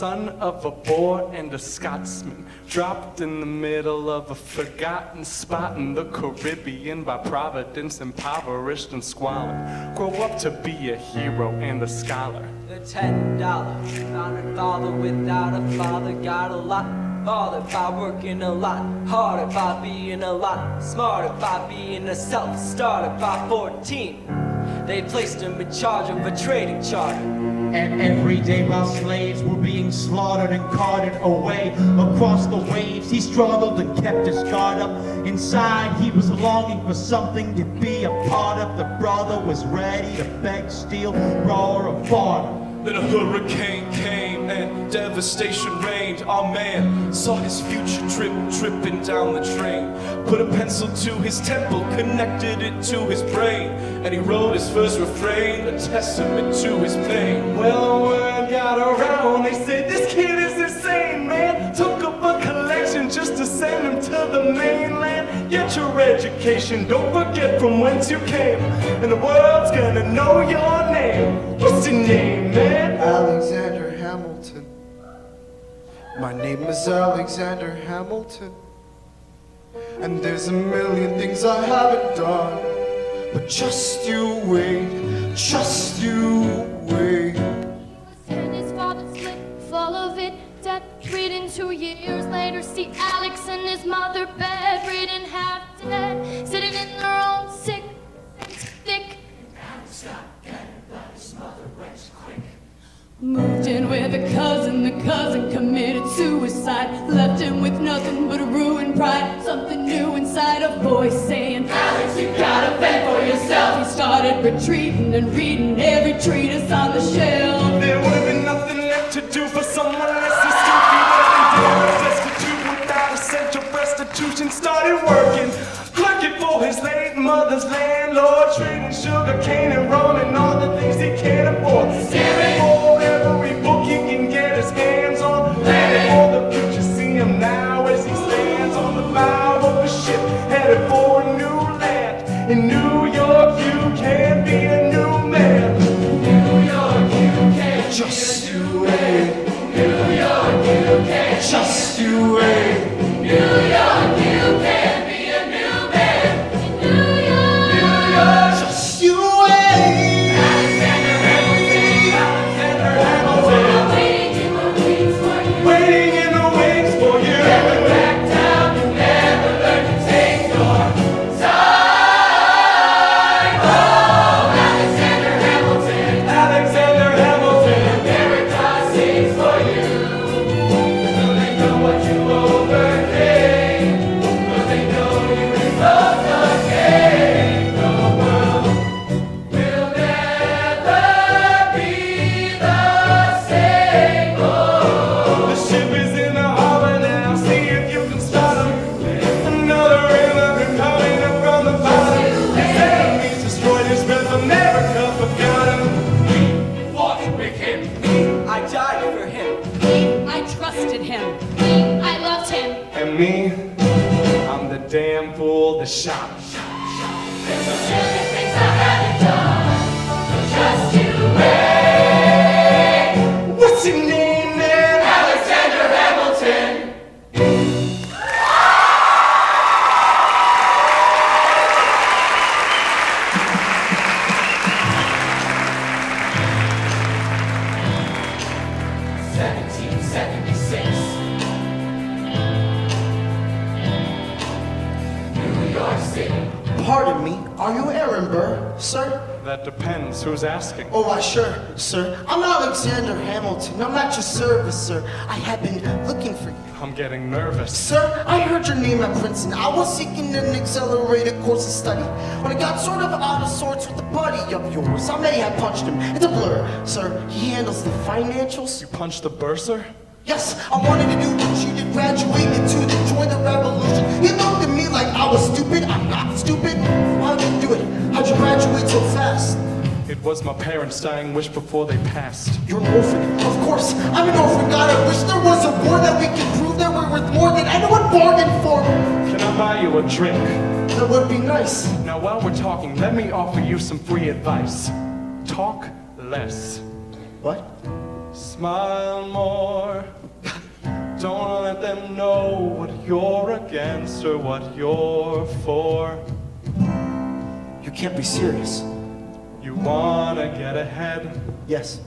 son of a Boer and a Scotsman, dropped in the middle of a forgotten spot in the Caribbean by Providence, impoverished and squalid. Grow up to be a hero and a scholar. The $10 founding father without a father got a lot farther by working a lot harder, by being a lot smarter, by being a self-starter. By 14, they placed him in charge of a trading charter. And every day while slaves were being slaughtered and carted away across the waves, he struggled and kept his guard up. Inside he was longing for something to be a part of. The brother was ready to beg, steal, roar, or barter. Then a hurricane came and devastation reigned. Our man saw his future tripping down the drain. Put a pencil to his temple, connected it to his brain, and he wrote his first refrain, a testament to his pain. Well, word got around, they said this kid is insane, man. Took up a collection just to send him to the mainland. Get your education, don't forget from whence you came, and the world's gonna know your name. What's your name, man? Alexander Hamilton. My name is Alexander Hamilton, and there's a million things I haven't done, but just you wait, just you wait. And his father's slip full of it, death ridden 2 years later. See Alex and his mother bedridden, half dead, sitting in their own sick, thick. Alex got dead, but his mother went quick. Moved in with a cousin, the cousin committed suicide, left him with nothing but a ruined pride. Something new inside, a voice saying, Alex, you gotta fend for yourself. He started retreating and reading every treatise on the shelf. There would have been nothing left to do for someone less than stupid. Would have been destitute without a cent of restitution. Started working, clerking for his late mother's landlord, trading sugar cane and rum and all the things he can't afford. Staring for every book he can get his hands on. Planning for the future, see him now as he stands on the bow of a ship, headed for a new land. In New York, you can be a new man. New York, you can Just you wait, New York, you can just you wait. New York, you can be a new man. New York. Just you wait. Alexander Hamilton, Alexander Hamilton, waiting in the wings for you. waiting in the wings for you. Never back down, you never learn to take your side. Oh, Alexander Hamilton, Alexander Hamilton, America sings for you. So they know what you overcame, 'cause they know you rose again. The world will never be the same. Oh, the ship is in the harbor now. See if you can start 'em. Another immigrant coming up from the bottom. His enemies destroyed his breath. America forgot him. fought with him. I died for him. I trusted him. I loved him. And me, I'm the damn fool that shot him. There's a million things I haven't done, but just you wait. What's your name, man? Alexander Hamilton. New York City. Pardon me, are you Aaron Burr, sir? That depends. Who's asking? Oh, why sure, sir. I'm Alexander Hamilton. I'm at your service, sir. I have been looking for you. I'm getting nervous. Sir, I heard your name at Princeton. I was seeking an accelerated course of study. When I got sort of out of sorts with a buddy of yours, I may have punched him. It's a blur, sir. He handles the financials. You punched the bursar? Yes, I wanted to do what you did, graduate into the join the revolution. He looked at me like I was stupid. I'm not stupid. How'd you do it? How'd you graduate so fast? It was my parents' dying wish before they passed. You're an orphan. Of course, I'm an orphan. God, I wish there was a war that we could prove that we're worth more than anyone bargained for. Can I buy you a drink? That would be nice. Now while we're talking, let me offer you some free advice. Talk less. What? Smell smile more. Don't let them know what you're against or what you're for. You can't be serious. You wanna get ahead. Yes.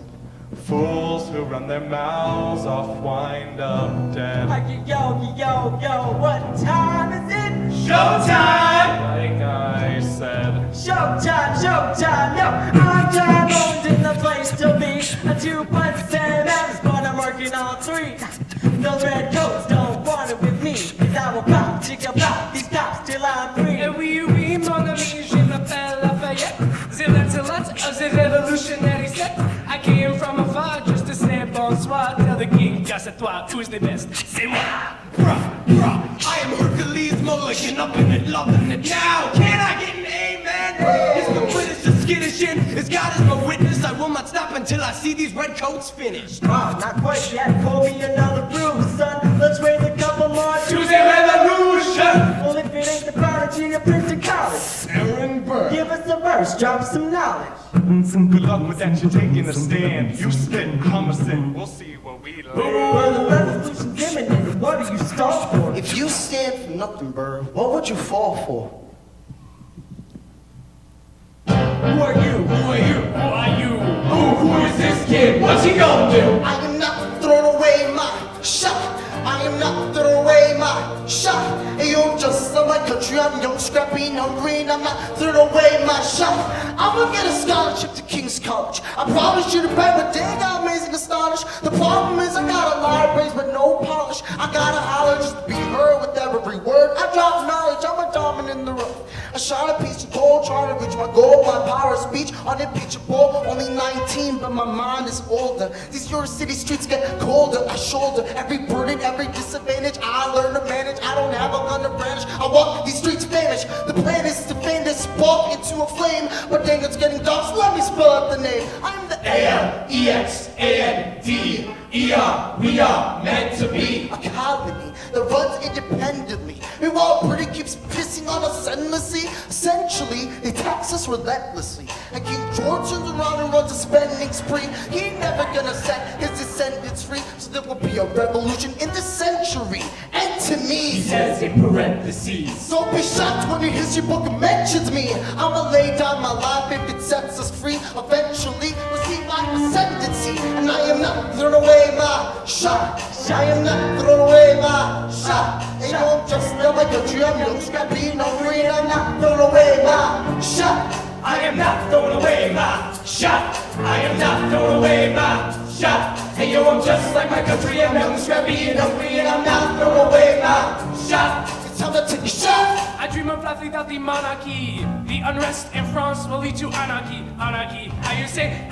Fools who run their mouths off wind up dead. Yo, what time is it? Showtime! Like I said. Showtime, yo, I'm John Bones in the place to be. A 2.7 ounce, but I'm working on 3. The red coats don't want it with me, cause I will pop, chicken pop, these cops till I'm free. Et oui, mon ami, je m'appelle Lafayette. The Lancelot of the revolutionary set. I came from afar just to say bonsoir. Tell the king, grâce à toi, who's the best? C'est moi. Bruh. I am Hercules Mulligan, up in it, loving it now. Can I get an amen? Is the British just skittish in? As God is my witness, I will not stop until I see these red coats finished. Not quite yet, pour me another brew, son. Let's raise a couple more Choose a revolution! Well, if it ain't the prodigy of Princeton College, Aaron Burr. give us a verse, drop some knowledge. Good luck with that, you're taking a stand. You spit, I'm a sin. We'll see what we learn. Well, the revolution's imminent, what do you stall for? If you stand for nothing, Burr, what would you fall for? Who are you? Who are you? Who are you? Who is this kid? What's he gonna do? I am not throwing away my shot. I am not throwing away my shot. And you just love my country. I'm young, scrappy, hungry, and I'm not throwing away my shot. I'm gonna get a scholarship to King's College. I promise you the paper, they got amazing astonished. The problem is I got a lot of praise but no polish. I gotta holler just to be heard with every word. I drop knowledge, I'm a diamond in the rough. I shot a piece of gold, trying to reach my goal. My power of speech unimpeachable. Only 19, but my mind is older. These York City streets get colder. I shoulder every burden, every disadvantage. I learn to manage. I don't have a gun to brandish. I walk these streets famished. The plan is to fan this spark into a flame. But dang, it's getting dark, so let me spell out the name. I'm the A-L-E-X-A-N-D-E-R. We are meant to be a colony that runs independently. Meanwhile, Britain keeps pissing on us endlessly. Essentially, they tax us relentlessly. And King George turns around and runs a spending spree. He ain't never gonna set his descendants free. So there will be a revolution in this century. And to me, He says in parentheses. don't be shocked when your history book mentions me. I'ma lay down my life if it sets us free. Eventually, receive my ascendancy. And I am not throwing away my shot. I am not throwing away my shot. And you don't just love my country. I'm young, scrappy, no green. I'm not throwing away my shot. I am not throwing away my shot. I am not throwing away my shot. Hey yo, I'm just like my country. I'm young, scrappy, and hungry, and I'm not throwing away my shot. It's time to take a shot. I dream of life without the monarchy. The unrest in France will lead to anarchy. Anarchy. How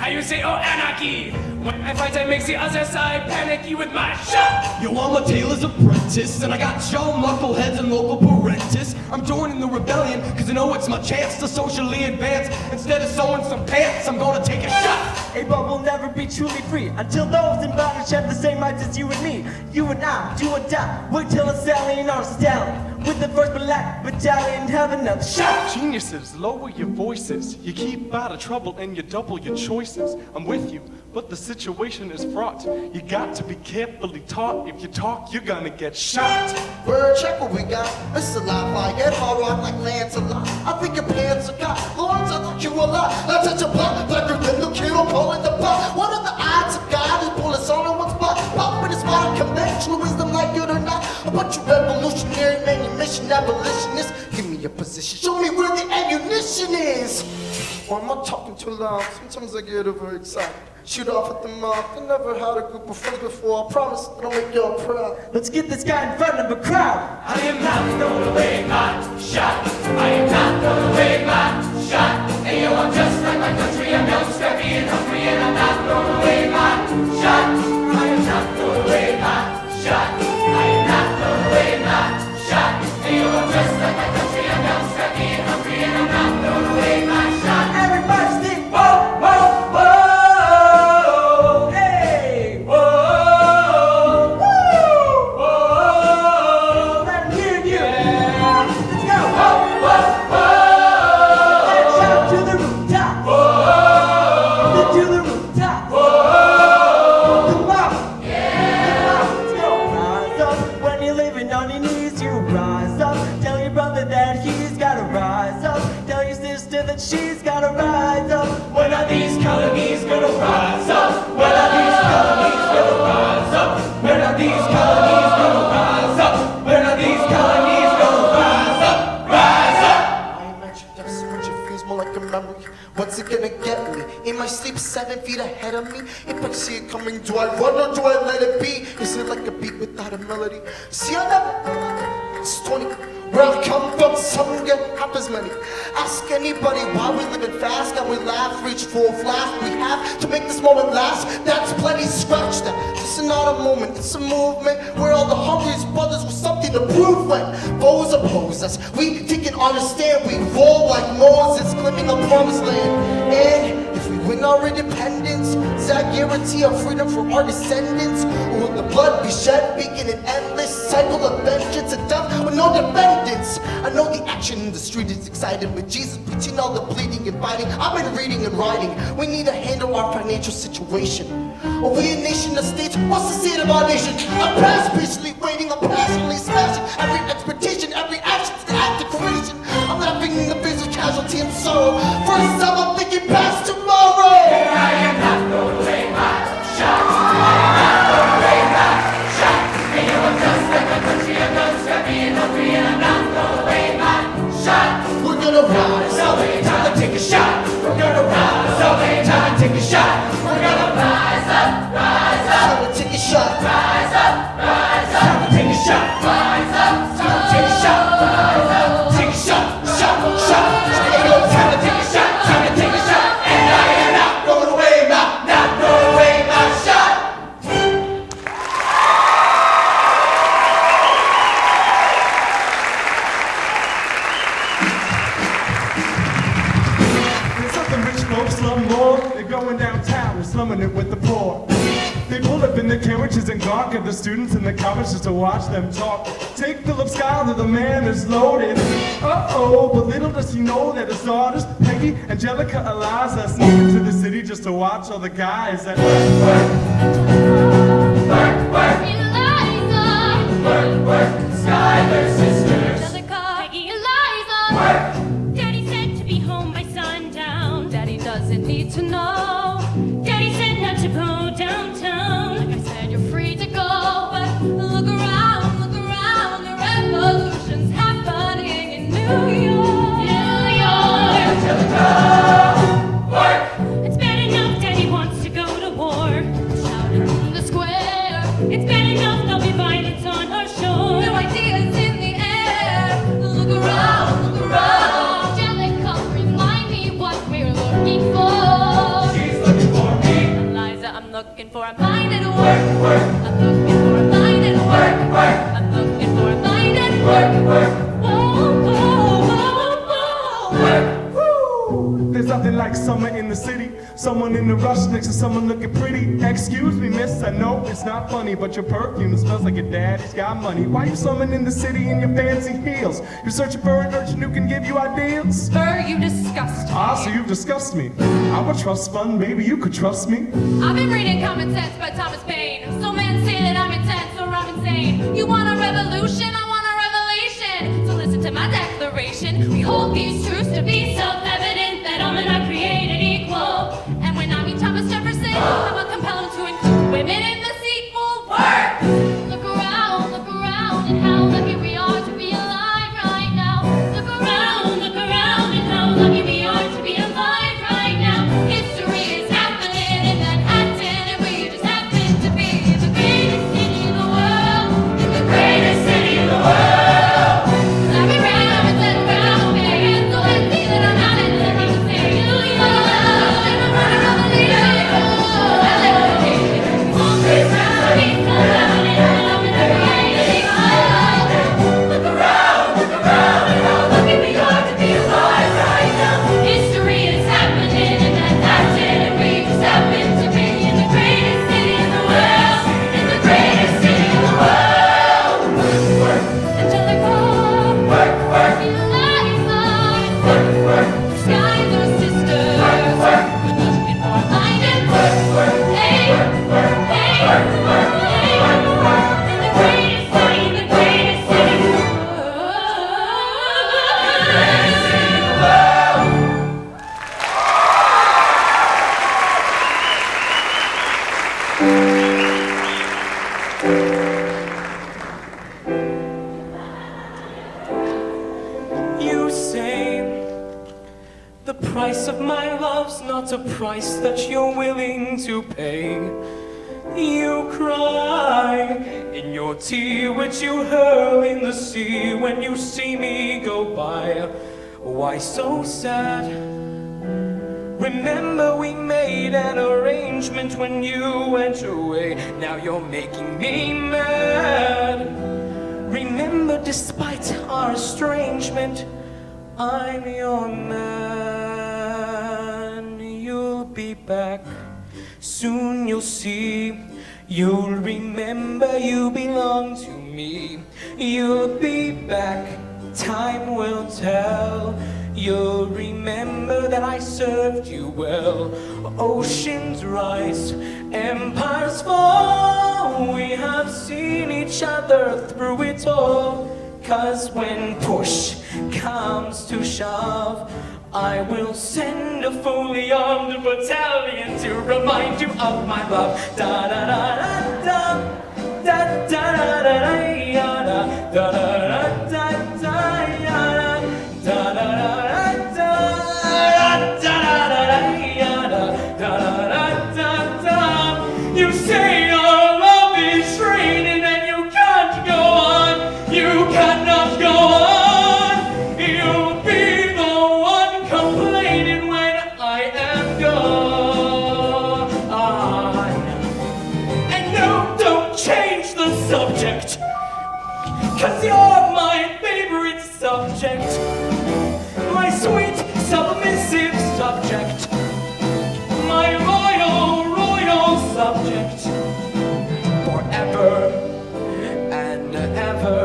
you say, oh anarchy. When I fight, I make the other side panicky with my shot. Yo, I'm a tailor's apprentice, and I got show knuckleheads and local parentis. I'm joining the rebellion, cause I know it's my chance to socially advance. Instead of sewing some pants, I'm gonna take a shot. A bub will never be truly free until those in bondage have the same rights as you and me. You and I, do or die. Wait till a stallion on a stallion. With the first black battalion, have another shot. Geniuses, lower your voices. You keep out of trouble and you double your choices. I'm with you, but the situation is fraught. You got to be carefully taught. If you talk, you're gonna get shot. Bird, check what we got. It's a Lafayette, hard rock like Lancelot. I think your pants are got. Lawrence, I like you a lot. Now touch a block, blacker than the kilo pulling the pot. What are the odds of God who pull us all in one spot? Pop with his modern conventional wisdom, like it or not. A bunch of revolutionary manumission abolitionists. Give me a position, show me where the ammunition is. Or am I talking too loud? Sometimes I get over excited. Shoot off at the mouth. I never had a group of friends before. I promise that I'll make y'all proud. Let's get this guy in front of a crowd. I am not throwing away my shot. I am not throwing away my shot. Hey yo, I'm just like my country. I'm young, scrappy, and hungry, and I'm not throwing away my shot. I am not throwing away my shot. I am not throwing away my shot. Hey yo, I'm just like my country. I'm young, scrappy, and hungry, and I'm not throwing away my shot. Everybody sing, whoa, whoa, whoa. Hey, whoa, whoa. Let 'em hear you. Let's go. Whoa, whoa, whoa. Let's shout to the rooftop. Whoa. To the rooftop. feet ahead of me. If I see it coming, do I run or do I let it be? Is it like a beat without a melody? See, I never, it's 20. Where I come from, some get half as many. Ask anybody why we living fast and we laugh, reach full flash. We have to make this moment last. That's plenty, scratch that. This is not a moment, it's a movement where all the hungriest brothers with something to prove. When foes oppose us, we think and understand. We roll like Moses, claiming a promised land. And if we win our independence, does that guarantee our freedom for our descendants? Or will the blood be shed, begin an endless cycle of vengeance and death with no defendants? I know the action in the street is exciting, but Jesus preaching all the bleeding and fighting. I've been reading and writing. We need to handle our financial situation. Are we a nation of states? What's the state of our nation? I'm past patiently waiting, I'm passionately smashing every expectation, every action to act of creation. I'm laughing in the face of casualty and sorrow. First time I'm thinking past tomorrow. And I am not going away, my shot. I am not going away, my shot. And you are just like a country, a gun scrappy and hungry, and I'm not going away, my shot. We're gonna rise up, Time to take a shot. We're gonna rise up, time to take a shot. We're gonna rise up, rise up. time to take a shot. Rise up, rise up. Time to take a shot. Rise up, time to take a shot. Rise up, take a shot, shot, shot. Hey, yo, time to take a shot, time to take a shot. And I am not going away, not going away, my shot. There's something rich folks slum more. They're going downtown and slumming it with the poor. They pull up in their carriages and gawk at the students in the college just to watch them talk. Take Philip Schuyler, the man is loaded. Uh-oh, but little does he know that his daughters, Peggy, Angelica, Eliza, sneak into the city just to watch all the guys that Eliza, Schuyler Sisters. Angelica, Peggy, Eliza. Daddy said to be home by sundown. Daddy doesn't need to know. Daddy said not to go downtown. Like I said, you're free to go, but look around, the revolution's happening in New York. New York. Angelica, work. It's bad enough Daddy wants to go to war. Shouting in the square. It's bad enough there'll be violence on our shore. New ideas in the air. Look around, Angelica, remind me what we're looking for. She's looking for me. Eliza, I'm looking for a mind at work. I'm looking for a mind at work. I'm looking for a mind at work. Whoa, whoa, whoa, whoa. there's nothing like summer in the city. Someone in the rush next to someone looking pretty. Excuse me, miss, I know it's not funny, but your perfume smells like your daddy's got money. Why you summoned in the city in your fancy heels? You're searching for an urchin who can give you ideas? Burr, you disgust me. Ah, so you've discussed me. I'm a trust fund, maybe you could trust me. I've been reading Common Sense by Thomas Paine. Some men say that I'm intense or I'm insane. You want a revolution? I want a revelation. So listen to my declaration. We hold these truths to be self-evident, that all men are created equal. And when I meet Thomas Jefferson, I will compel him to include women in the sequel. Work! Look around, and how lucky we are to be alive right now. Look around, and how lucky we are to be alive right now. History is happening in Manhattan, and we just happen to be in the greatest city in the world. In the greatest city in the world. Let me round and let round, make a hand so let's see that I'm not in the thing. Say you love, and I'm running on the lead. Please round, he's so happening, and I'm in the greatest city in the world. Look around, and how lucky we are to be alive right now. History is happening in Manhattan, and we just happen to be in the greatest city in the world. In the greatest city in the world. Angelica, Eliza, Schuyler Sisters. We're looking for a mind and hey, in the greatest city, in the greatest city in the world. You say the price of my love's not not a price that you're willing to pay. You cry in your tea, which you hurl in the sea when you see me go by. Why so sad? Remember we made an arrangement when you went away. Now you're making me mad. Remember, despite our estrangement, I'm your man. You'll be back. Soon you'll see, you'll remember you belong to me. You'll be back, time will tell. You'll remember that I served you well. Oceans rise, empires fall. We have seen each other through it all. 'Cause when push comes to shove, I will send a fully armed battalion to remind you of my love. Da da da da da da da da da da da da da da da da da. You say our love is draining and you can't go on. You cannot go on. You'll be the one complaining when I am gone. And no, don't change the subject, 'cause you're my favorite subject. My sweet, submissive subject. My royal subject. Forever and ever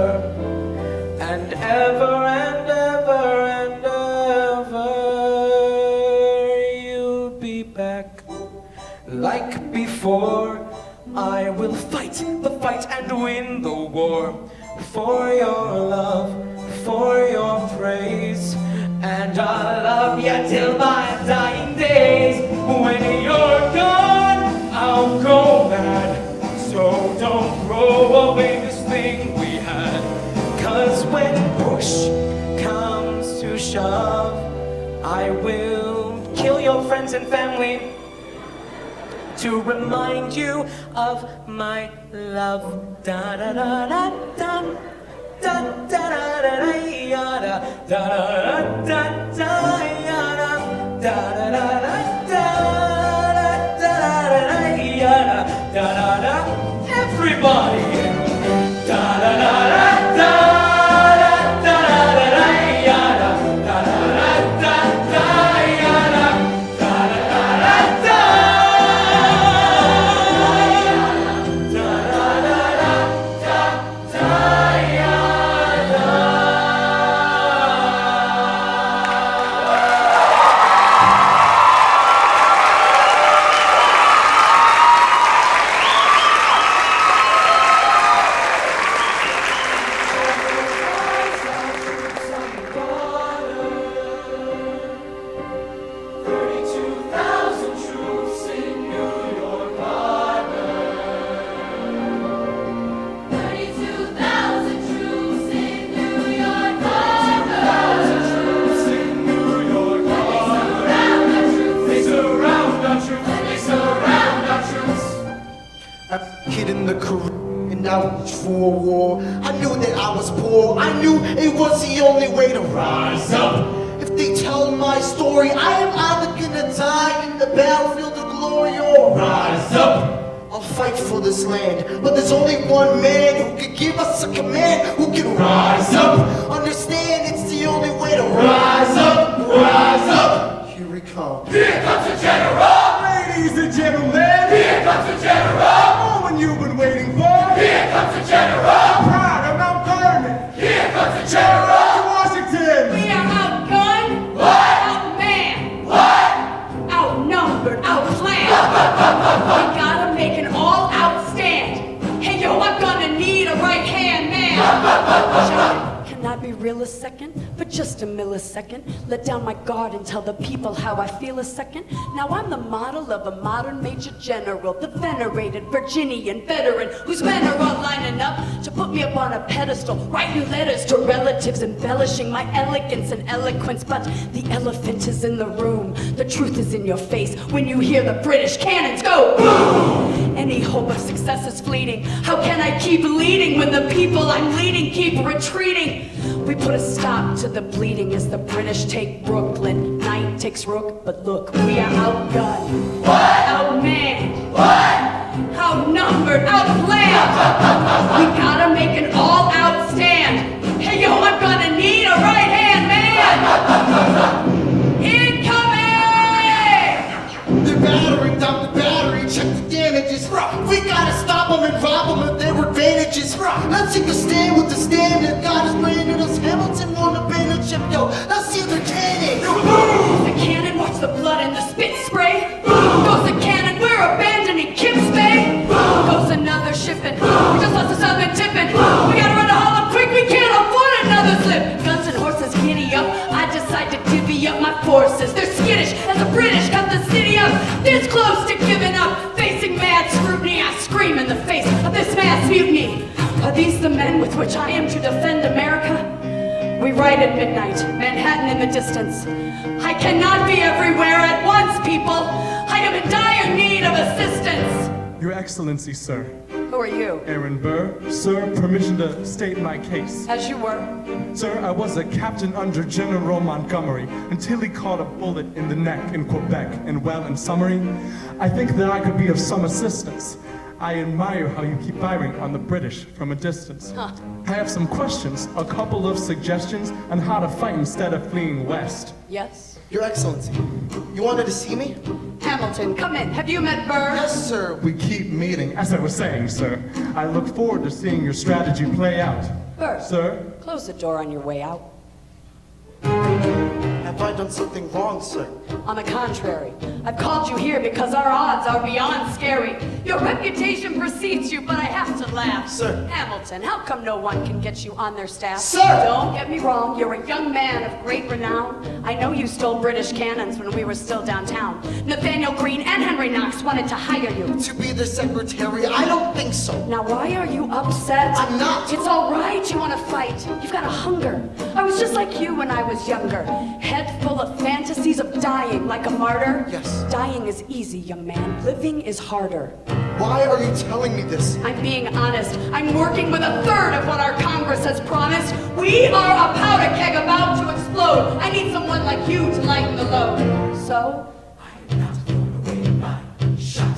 and ever and ever and ever. You'll be back like before. I will fight the fight and win the war. For your love, for your praise. And I'll love you till my dying days. When you're gone, I'll go mad. So don't throw away this thing we had. 'Cause when push comes to shove, I will kill your friends and family to remind you of my love. Da da da da da. Da da da da da da da da da da da da. Everybody. Da da da da da da da da for war. I knew that I was poor. I knew it was the only way to rise up. If they tell my story, I am either gonna die in the battlefield of glory or rise up. I'll fight for this land, but there's only one man who can give us a command, who can rise up. Understand, it's the only way to rise up, rise up. Here we come. Here comes the general. Ladies and gentlemen, here comes the general. The moment you've been waiting for. Here comes the general. Proud of Mount Vernon. Here comes the general. Washington. We are outgunned, outmanned, outnumbered, outplanned. We gotta make an all-out stand. Hey yo, I'm gonna need a right-hand man. Can I be real a second? For just a millisecond. Let down my guard and tell the people how I feel a second. Now I'm the model of a modern major general, the venerated Virginian veteran whose men are all lining up to to put me up on a pedestal, writing letters to relatives, embellishing my elegance and eloquence. But the elephant is in the room, the truth is in your face when you hear the British cannons go boom. Any hope of success is fleeting. How can I keep leading when the people I'm leading keep retreating? We put a stop to the bleeding as the British take Brooklyn. Night takes Rook, but look, we are outgunned, outmanned, outnumbered, outplanned. We gotta make an all-out stand. Hey yo, I'm gonna need a right-hand man. Incoming! They're battering down the battery, check the damages. We gotta stop them and rob them of their advantages. Let's take a stand with the stand that God has branded us. Hamilton won the banner chip, yo. Let's see the cannon. Goes the cannon, watch the blood and the spit spray. Goes the cannon, we're abandoning Kips Bay. Goes another shipment, we just lost the southern tipping. We gotta run to Harlem quick, we can't afford another slip. Guns and horses giddy up, I decide to divvy up my forces. They're skittish as the British cut the city up. This close to giving up, facing mad scrutiny, I scream in the face of this mass mutiny. Are these the men with which I am to defend America? We ride at midnight, Manhattan in the distance. I cannot be everywhere at once, people. I am in dire need of assistance. Your Excellency, sir. Who are you? Aaron Burr. Sir, permission to state my case. As you were. Sir, I was a captain under General Montgomery until he caught a bullet in the neck in Quebec. And well, in summary, I think that I could be of some assistance. I admire how you keep firing on the British from a distance. I have some questions, a couple of suggestions on how to fight instead of fleeing west. Yes? Your Excellency, you wanted to see me? Hamilton, come in. Have you met Burr? Yes, sir. We keep meeting. As I was saying, sir, I look forward to seeing your strategy play out. Burr. Sir? Close the door on your way out. Have I done something wrong, sir? On the contrary, I've called you here because our odds are beyond scary. Your reputation precedes you, but I have to laugh. Sir. Hamilton, how come no one can get you on their staff? Sir. Don't get me wrong, you're a young man of great renown. I know you stole British cannons when we were still downtown. Nathaniel Greene and Henry Knox wanted to hire you. To be the secretary? I don't think so. Now why are you upset? I'm not. It's all right, you want to fight. You've got a hunger. I was just like you when I was younger. Head full of fantasies of dying like a martyr. Yes. Dying is easy, young man. Living is harder. Why are you telling me this? I'm being honest. I'm working with a third of what our Congress has promised. We are a powder keg about to explode. I need someone like you to lighten the load. So? I am not throwing away my shot.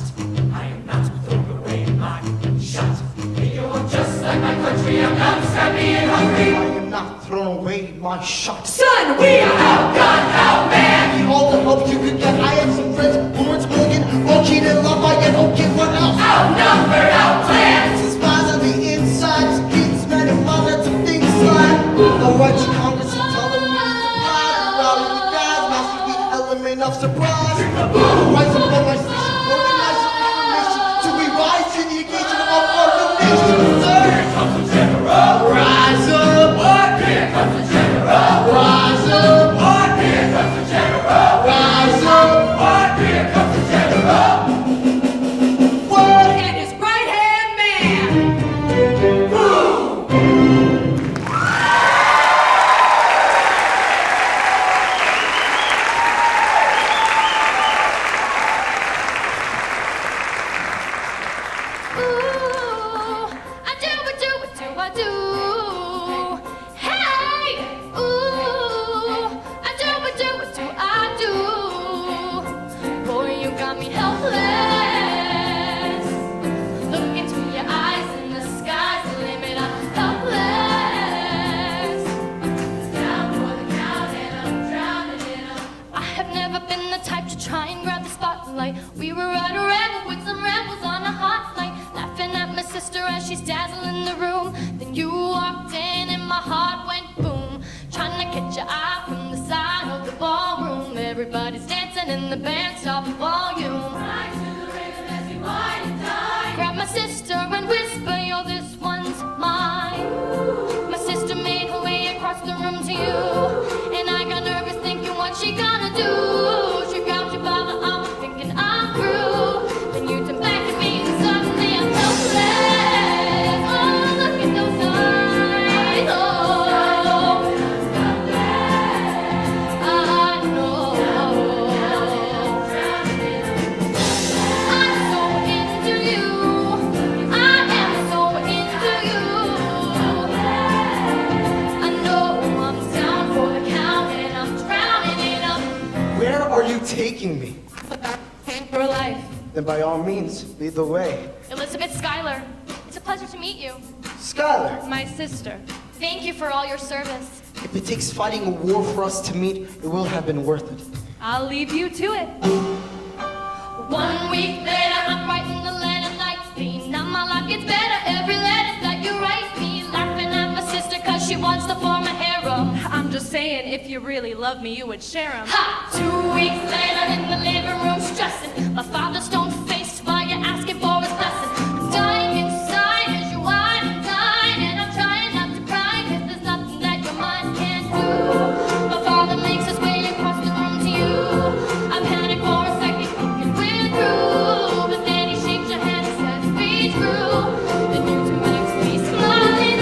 I am not throwing away my shot. You're just like my country. I'm not scrappy and hungry. I am not throwing away my shot. Son, we are outgunned, outmanned. All the help you could get. I have some friends, Lawrence Morgan, Lockheed and Lafayette. Okay, what else? Outnumbered, outplanned. Some spies on the inside, kids, men, and mothers of things slide. I'll write to Congress and tell them we need to fly. Rally the guys, master the element of surprise. Rise up on my station, organize some information to revise in the occasion of our new nation, sir. Here comes the general. Rise up. What? Here comes the general. Rise up. What? Here comes the general. Rise up. What? Here comes the general. And his right-hand man. Ooh, I do, I do. Hey, ooh, I do, I do. Boy, you got me helpless. Look into your eyes and the sky's the limit. I'm helpless. Down for the count and I'm drowning in 'em. I have never been the type to try and grab the spotlight. We were at a revel with some rebels on a hot night, laughing at my sister as she's dazzling the room. Then you walked in and my heart went boom, trying to catch your eye from the side of the ballroom. Everybody's dancing and the band stopped the volume. Right to the rhythm as we whine and dine. Grab my sister and whisper, yo, this one's mine. My sister made her way across the room to you, and I got nervous thinking what she gonna do. She grabbed you by the arm thinking I'm through. Then you turned back at me and suddenly I'm helpless. Oh, look at those seeking me. Paying for life. Then by all means, lead the way. Elizabeth Schuyler, it's a pleasure to meet you. Schuyler, My sister. Thank you for all your service. if it takes fighting a war for us to meet, it will have been worth it. I'll leave you to it. 1 week later, I'm writing the letter nightly. Now my life gets better every letter that you write me. Laughing at my sister cause she wants to form a harem. I'm just saying, if you really love me, you would share them. Ha! 2 weeks later in the living room stressing. My father's stone faced while you're asking for his blessing. I'm dying inside as you whine and dine. And I'm trying not to cry cause there's nothing that your mind can't do. My father makes his way across the room to you. I panic for a second thinking we're through. But then he shakes your hand and says be true. Then you two makes me smile in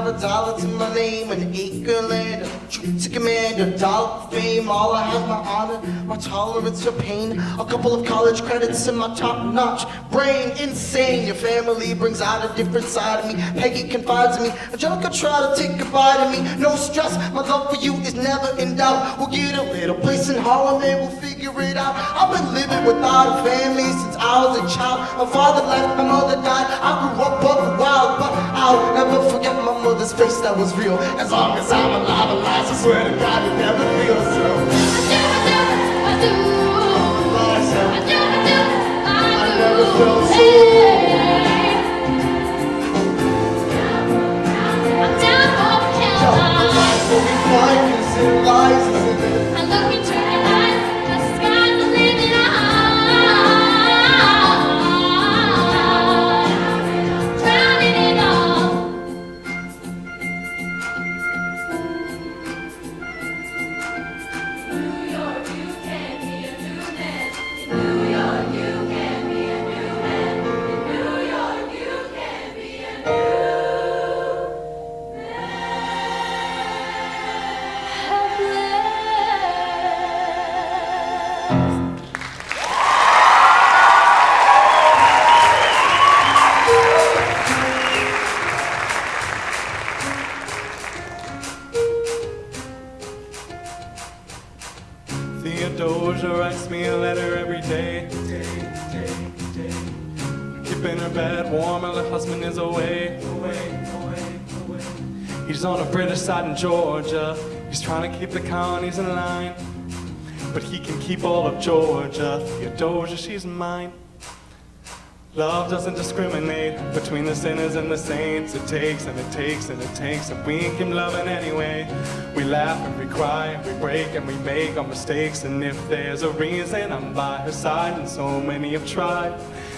$1 to my name, an acre land, a troop to command, a dollar for fame. All I have, my honor, my tolerance for pain, a couple of college credits and my top-notch brain. Insane, your family brings out a different side of me. Peggy confides in me, Angelica try to take a bite of me. No stress, my love for you is never in doubt. We'll get a little place in Harlem and we'll figure it out. I've been living without a family since I was a child. My father left, my mother died. I grew up buck wild, but I'll never forget my mother's face that was real. As long as I'm alive, I swear to God it never feels so. I do. I never felt so. I'm down for the count. We'll be fine, 'cause it lies in it. I look into your eyes, the sky's the limit. Drowning it all. New York, you can be a new man. In New York, you can be a new man. In New York, you can be a new Helpless. Theodosia writes me a letter every day. Keeping her bed warm while her husband is away. He's on the British side in Georgia. He's trying to keep the colonies in line. But he can keep all of Georgia. Theodosia, she's mine. Love doesn't discriminate between the sinners and the saints. It takes and it takes and it takes, and we keep loving anyway. We laugh and we cry and we break and we make our mistakes. And if there's a reason I'm by her side, and so many have tried,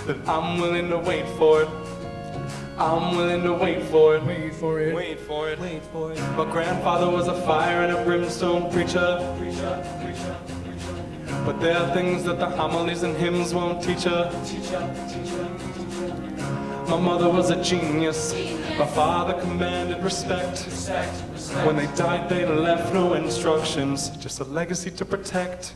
that I'm willing to wait for it. I'm willing to wait for it. Wait for it. Wait for it. Wait for it. My grandfather was a fire and a brimstone preacher. But there are things that the homilies and hymns won't teach her. My mother was a genius. My father commanded respect. When they died, they left no instructions, just a legacy to protect.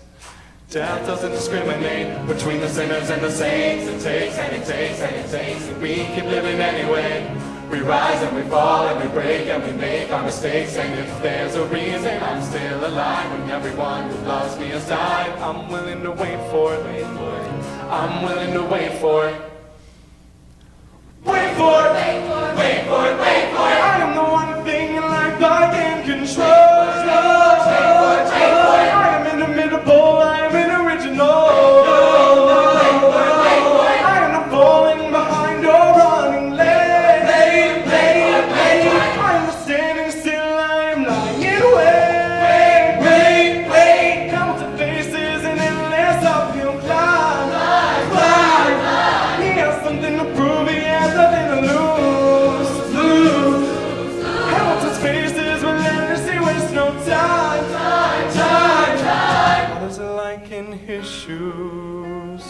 Death doesn't discriminate between the sinners and the saints. It takes and it takes and it takes, and we keep living anyway. We rise and we fall and we break and we make our mistakes. And if there's a reason I'm still alive when everyone who loves me has died, I'm willing to wait for it. I'm willing to wait for it. Wait for it. Wait for it. Wait for it. Wait for it. I am the one thing in life I can control. I am inimitable. I am inoriginal. I am not falling behind or running late. I am not standing still. I am lying wait. Counting faces and endless uphill climb. He has something to prove. He has nothing to lose. Hamilton's faces relentlessly waste no time. What is it like in his shoes?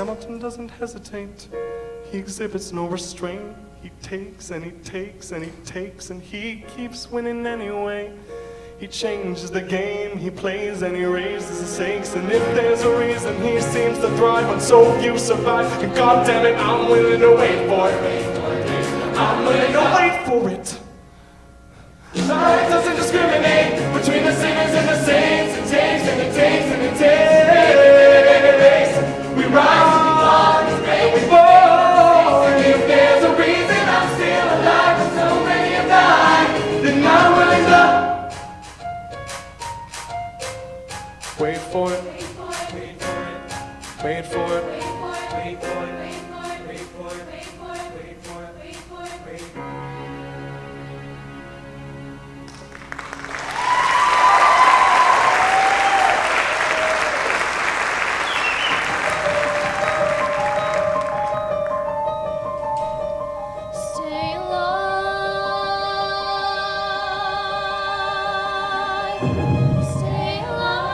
Hamilton doesn't hesitate. He exhibits no restraint. He takes and he takes and he takes and he keeps winning anyway. He changes the game he plays and he raises the stakes. And if there's a reason he seems to thrive when so few survive, and God damn it, I'm willing to wait for it. I'm willing to wait for it. Life doesn't discriminate between the sinners and the saints. It takes and it takes and it takes. We rise and we fall and we fall. And if there's a reason I'm still alive and so many have died, then I'm willing to wait for it. Wait for it. Wait for it. Wait for it. Wait for it. Wait for it. Wait for it. Wait for it. Wait for it. Stay alive. Stay alive.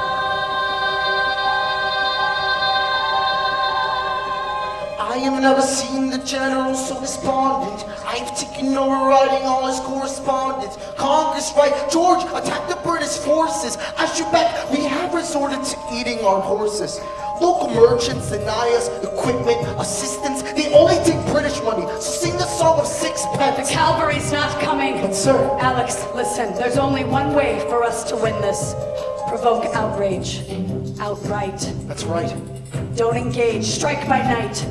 I have never seen the general so despondent. I've taken over writing all his correspondence. Congress, right? George, attack the British forces. I shoot back, we have resorted to eating our horses. Local merchants deny us equipment, assistance. They only take British money. So sing the song of The sixpence. cavalry's not coming. But sir, Alex, listen, there's only one way for us to win this. Provoke outrage. Outright. that's right. Don't engage. Strike by night.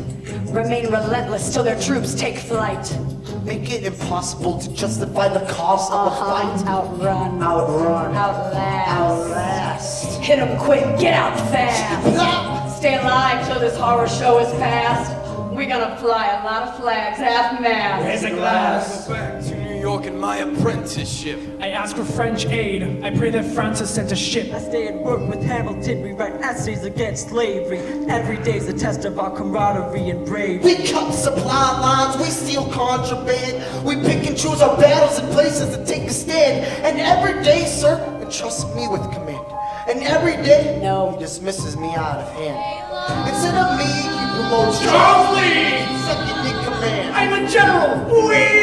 Remain relentless till their troops take flight. Make it impossible to justify the cost of a fight. Outrun. Outrun. Outlast. Outlast. Hit 'em quick, get out fast. Stay alive till this horror show is past. We're gonna fly a lot of flags half mast. Raise a glass. Go back to New York in my apprenticeship. I ask for French aid. I pray that France has sent a ship. I stay at work with Hamilton. We write essays against slavery. Every day's a test of our camaraderie and bravery. We cut supply lines, we steal contraband. We pick and choose our battles and places to take a stand. And every day, sir, entrust me with command. And every day, No. he dismisses me out of hand. Instead of me, he promotes Charles Lee! second in command. I'm a general!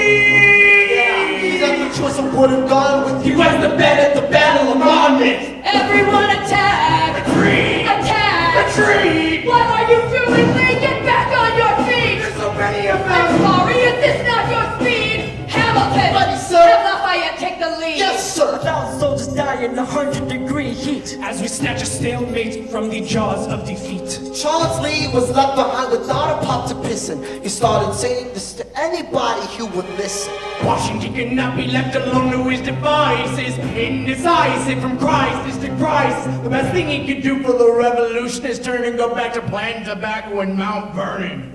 Yeah, he's at the choice of would have gone with He you. was the bed at the Battle of Monmouth! Everyone attack! Retreat! Attack! Retreat! What are you doing, Lee? Get back on your feet! There's so many of I'm them! sorry, is this not your speed? Hamilton! Ready, sir. Have Lafayette take the lead! Yes, sir. 1,000 soldiers die in 100-degree heat. As we snatch a stalemate from the jaws of defeat. Charles Lee was left behind without a pot to piss in. He started saying this to anybody who would listen. Washington cannot be left alone to his devices. In his eyes, it from Christ to Christ. The best thing he could do for the revolution is turn and go back to planting tobacco in Mount Vernon.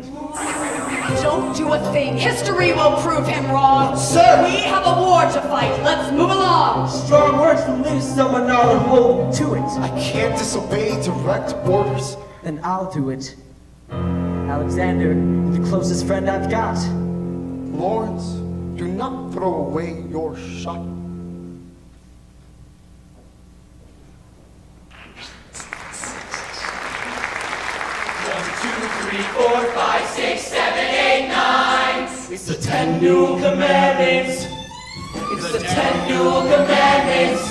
Don't do a thing. History will prove him wrong. Sir. We have a war to fight. Let's move along. Strong words from Lee, someone ought to hold to it. I can't disobey direct orders. Then I'll do it. Alexander, you're the closest friend I've got. Lawrence, do not throw away your shot. It's the 10 Duel Commandments. It's the 10 Duel Commandments.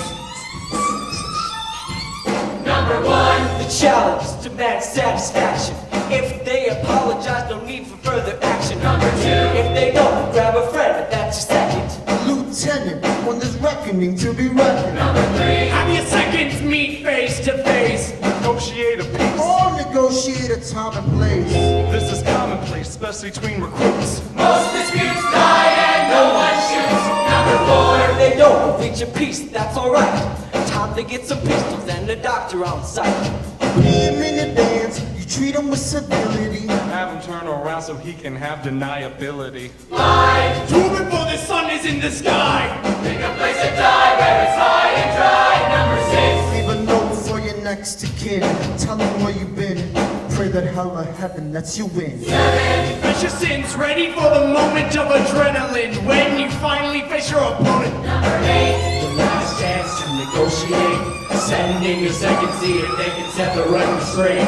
Number 1, the challenge demands satisfaction. If they apologize, no need for further action. Number 2, if they don't, grab a friend, that's your second. Lieutenant, when there's reckoning to be reckoned. Number 3, Have your seconds meet face to face. Negotiate a peace. Or negotiate a time and place. This is commonplace, especially between recruits. most disputes die and no one shoots. Number 4, if they don't reach a peace, that's alright. Time to get some pistols and a doctor on site. Put him in advance, you treat him with civility. Have him turn around so he can have deniability. 5, Do before the sun is in the sky. pick a place to die where it's high and dry. Number 6, Leave a note for your next of kin. Tell him where you've been. Pray that hell or heaven lets you win. 7, Confess your sins, ready for the moment of adrenaline. When you finally face your opponent. number 8, The last chance to negotiate. Sending your second seat if they can set the record straight.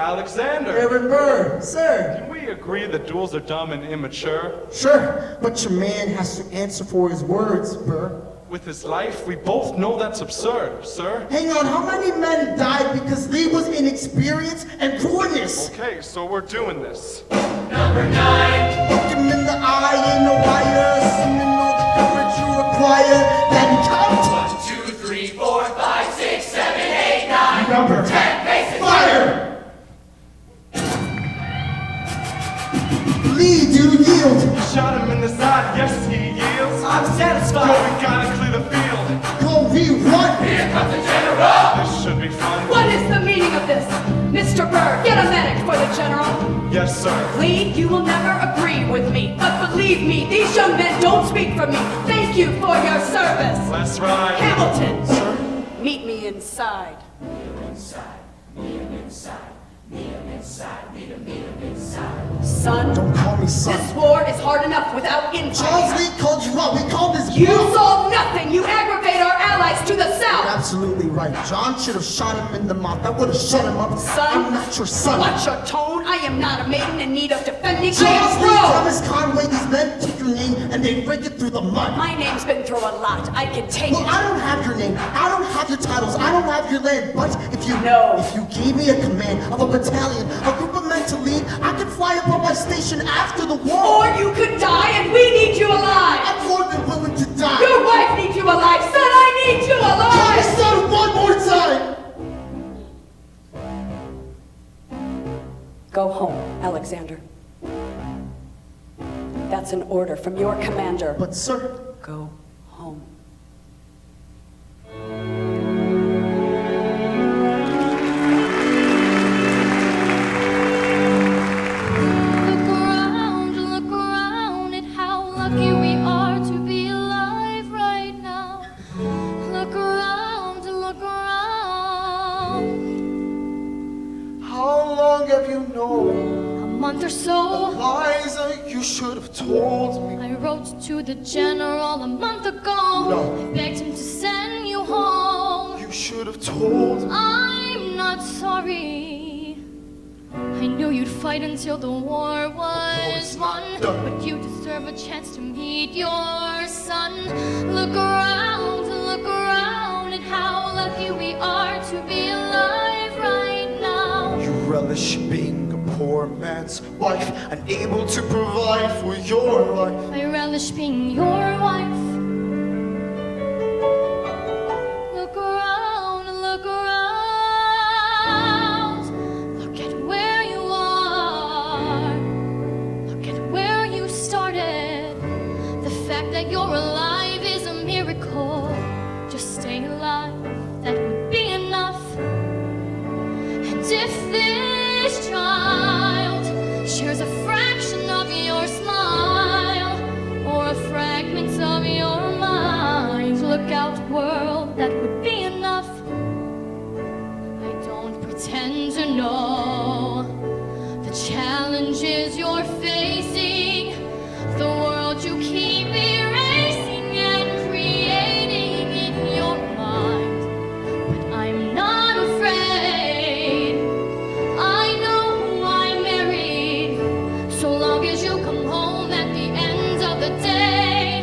Alexander. Reverend Burr, sir. Can we agree that duels are dumb and immature? Sure, but your man has to answer for his words, Burr. With his life, we both know that's absurd, sir. Hang on, how many men died because Lee was inexperienced and poorness? Okay, so we're doing this. Number 9. Look him in the eye in the wire, assuming all the courage you require, then count. 1, 2, 3, 4, 5, 6, 7, 8, 9. Number 10 paces. Fire! Lee, do you yield? Shot him in the side, yes, he yields. I'm satisfied. Go, we gotta clear the field. Go, V1! Here comes the general. This should be fun. What is the meaning of this? Mr. Burr, get a medic for the general. Yes, sir. Lee, you will never agree with me, but believe me, these young men don't speak for me. Thank you for your service. Let's ride. Hamilton, sir, meet me inside. Son, Don't call me son. this war is hard enough without infighting. Charles Lee called you out. We called this You war. solve nothing. You aggravate our allies to the You're south. absolutely right. John should have shot him in the mouth. That would have shut him up. Son, I'm not your son. watch your tone. I am not a maiden in need of defending. I Charles am Lee, Rome. Thomas Conway, these men took your name and they rigged it through the mud. My name's been through a lot. I can take Well, it. I don't have your name. I don't have your titles. I don't have your land. But if you if you gave me a command of a battalion, a group of men to lead, I could fly above my station after the war. Or you could die, and we need you alive. I'm more than willing to die. Your wife needs you alive. Son, I need you Call me alive. son one more time. Go home, Alexander. That's an order from your commander. But sir, Go home. Look around at how lucky we are to be alive right now. Look around, look around. How long have you known? A month or so. Eliza, you should have told me. I wrote to the general a month ago. No. I begged him to send you home. You should have told me. I'm not sorry. I knew you'd fight until the war was won. But you deserve a chance to meet your son. Look around at how lucky we are to be alive right now. You relish being a poor man's wife, unable to provide for your life. I relish being your wife. Look around, look around. Look at where you are. Look at where you started. The fact that you're alive is a miracle. Just stay alive, that would be enough. And if this child shares a fraction of your smile or a fragment of your mind, look out, world, that would be enough. I don't pretend to know the challenges you're facing, the world you keep erasing and creating in your mind. But I'm not afraid. I know who I married. So long as you come home at the end of the day,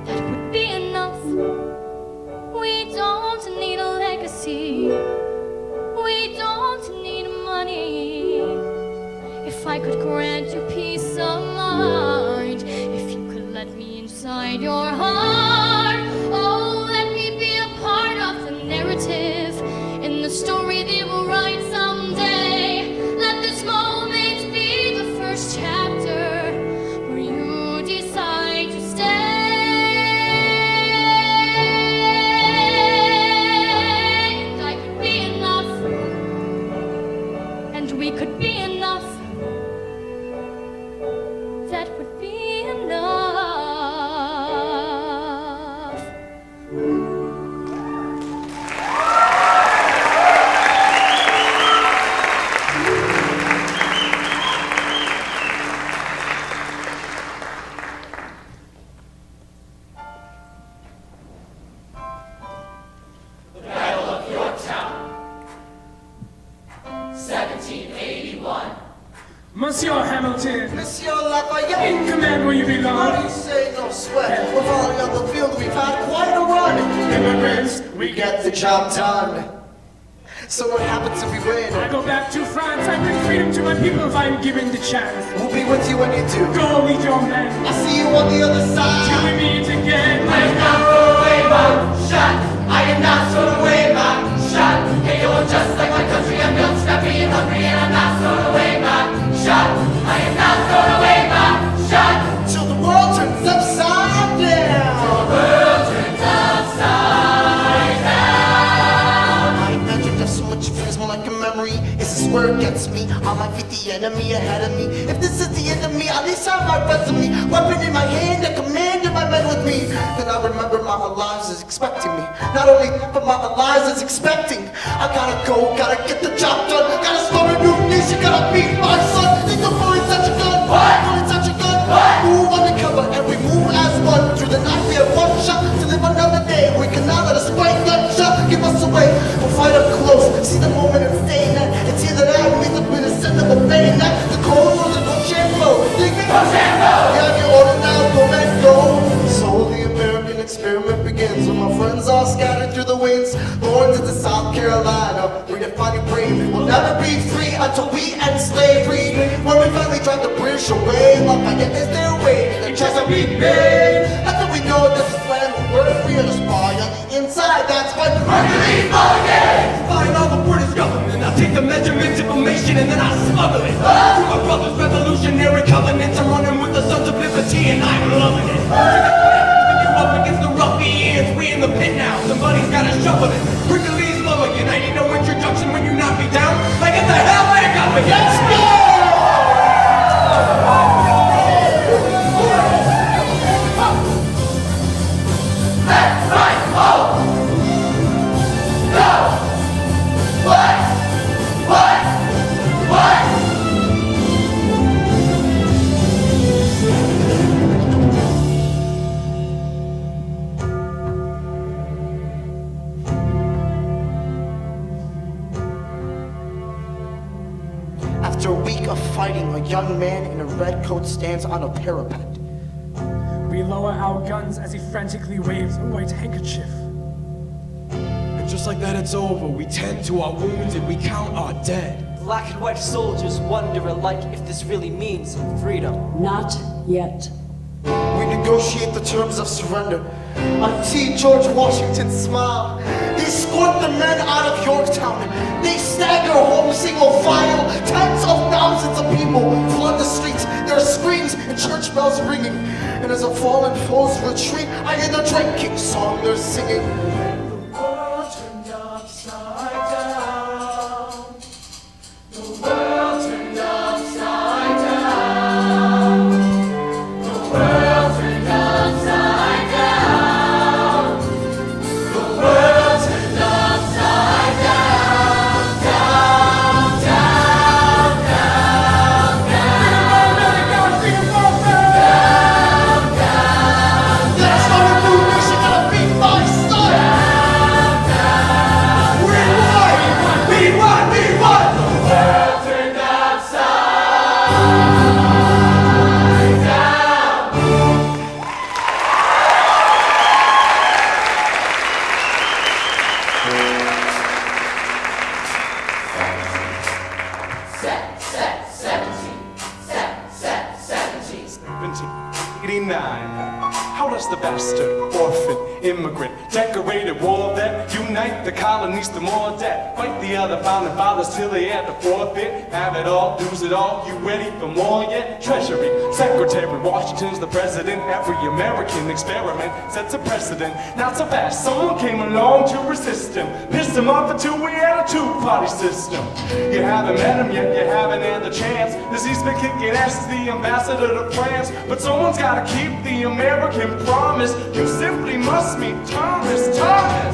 that would be enough. We don't need a legacy. We don't need money. If I could grant you peace of mind, if you could let me inside your heart, oh, let me be a part of the narrative in the story they will write someday. Let this moment be the first chapter where you decide to stay. And I could be enough, and we could be enough. That would be enough. Monsieur Hamilton. Monsieur Lafayette. In command where you belong. What do you say? No sweat. We're falling on the field. We've had quite a run. Immigrants, We get the job done. So what happens if we win? I go back to France. I bring freedom to my people if I'm given the chance. We'll be with you when you do. Go meet your men. I'll see you on the other Till side. we meet again. I am not throwing away my shot. I am not throwing away my shot. Hey, you're just like my country. I'm young, scrappy, and hungry, and I'm not throwing away my shot. I am not throwing away my shot. Till the world turns upside down. The world turns upside down. I imagine there's so much fears, more like a memory. Is this where it gets me? I might be the enemy ahead of me. If this is the end of me, at least I have my resume. Weapon in my hand, a command in my men with me. Then I remember my lives is expecting me. Not only that, but my lives is expecting. I gotta go, gotta get the job done. Gotta start a new nation, gotta beat my son. Think the bullet's such a gun. What? Bullet's such a gun. What? Move undercover and we move as one. Through the night we have one shot to live another day. We cannot let a spray gunshot give us away. We'll fight up close, see the moment and stay in that. It's either that or meet the innocent of obeying that. The cold or the Rochambeau. Dig me? Rochambeau! Yeah, you order now, go and go. So the American experiment begins when my friends are scattered through the winds. Born into South Carolina, redefining bravery. We'll never be free until we end slavery. When we finally drive the British away, Lafayette is their way. The Chesapeake Bay. After we know this is land we're free on the spy on the inside. That's why Hercules again! Find all the British government. I take the measurements, information, and then I smuggle it. Through my brother's revolutionary covenants, I'm running with the sons of liberty, and I'm loving it. You up against the ruffians, we in the pit now. Somebody's gotta shovel it. Hercules again. I need no introduction when you knock me down. Like get the hell back up again. Let's go! Left, right, hold! Go! What? After a week of fighting, a young man in a red coat stands on a parapet. We lower our guns as he frantically waves a white handkerchief. And just like that, it's over. We tend to our wounds and we count our dead. Black and white soldiers wonder alike if this really means freedom. Not yet. We negotiate the terms of surrender. I see George Washington smile. They escort the men out of Yorktown. They stagger home single file. Tens of thousands of people flood the streets. There are screams and church bells ringing. And as a fallen foes retreat, I hear the drinking song they're singing. The world turned upside down. The world turned upside down. The world turned upside down. The world turned upside down. Down, down, down, down. Freedom for America! Down, down. That's not a new nation, gotta beat my son! Down, down. We won! We won! The world turned upside down. Set, 1789. How does the bastard, orphan, immigrant, decorated war vet unite the colonies to more debt? Fight the other founding fathers till they had to forfeit. Have it all, lose it all. You ready for more yet? Treasury, Secretary, Washington's the president. Every American experiment sets a precedent. Not so fast, someone came along to resist him. Pissed him off until we had a two-party system. You haven't met him yet, you haven't had the chance. Cause he's been kicking ass as the ambassador to France. But someone's gotta keep the American promise. You simply must meet Thomas. Tom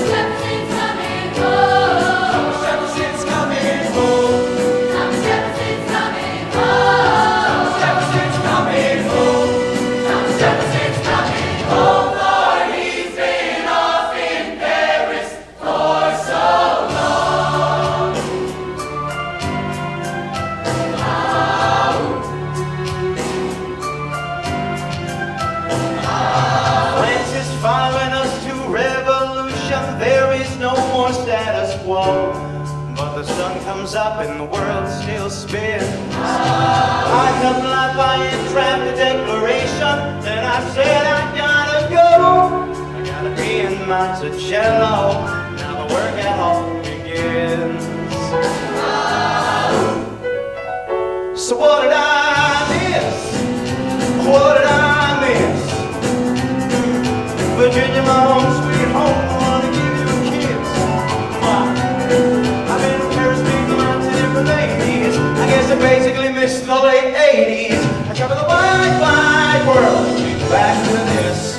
Jefferson's coming home. Thomas Jefferson's coming home. Thomas Jefferson's coming home. Thomas Jefferson's coming home. Thomas Jefferson's coming home. For he's been off in Paris for so long. imagine there is no more status quo. But the sun comes up and the world still spins. I felt like I entrapped a declaration. Then I said I gotta go. I gotta be in Monticello. Now the work at home begins. So what did I miss? What did I miss? Virginia, my home, sweet home, I wanna give you a kiss. I've been in Paris, big mountain different ladies. I guess I basically missed the late 80s. I covered the wide, wide world. Back to this.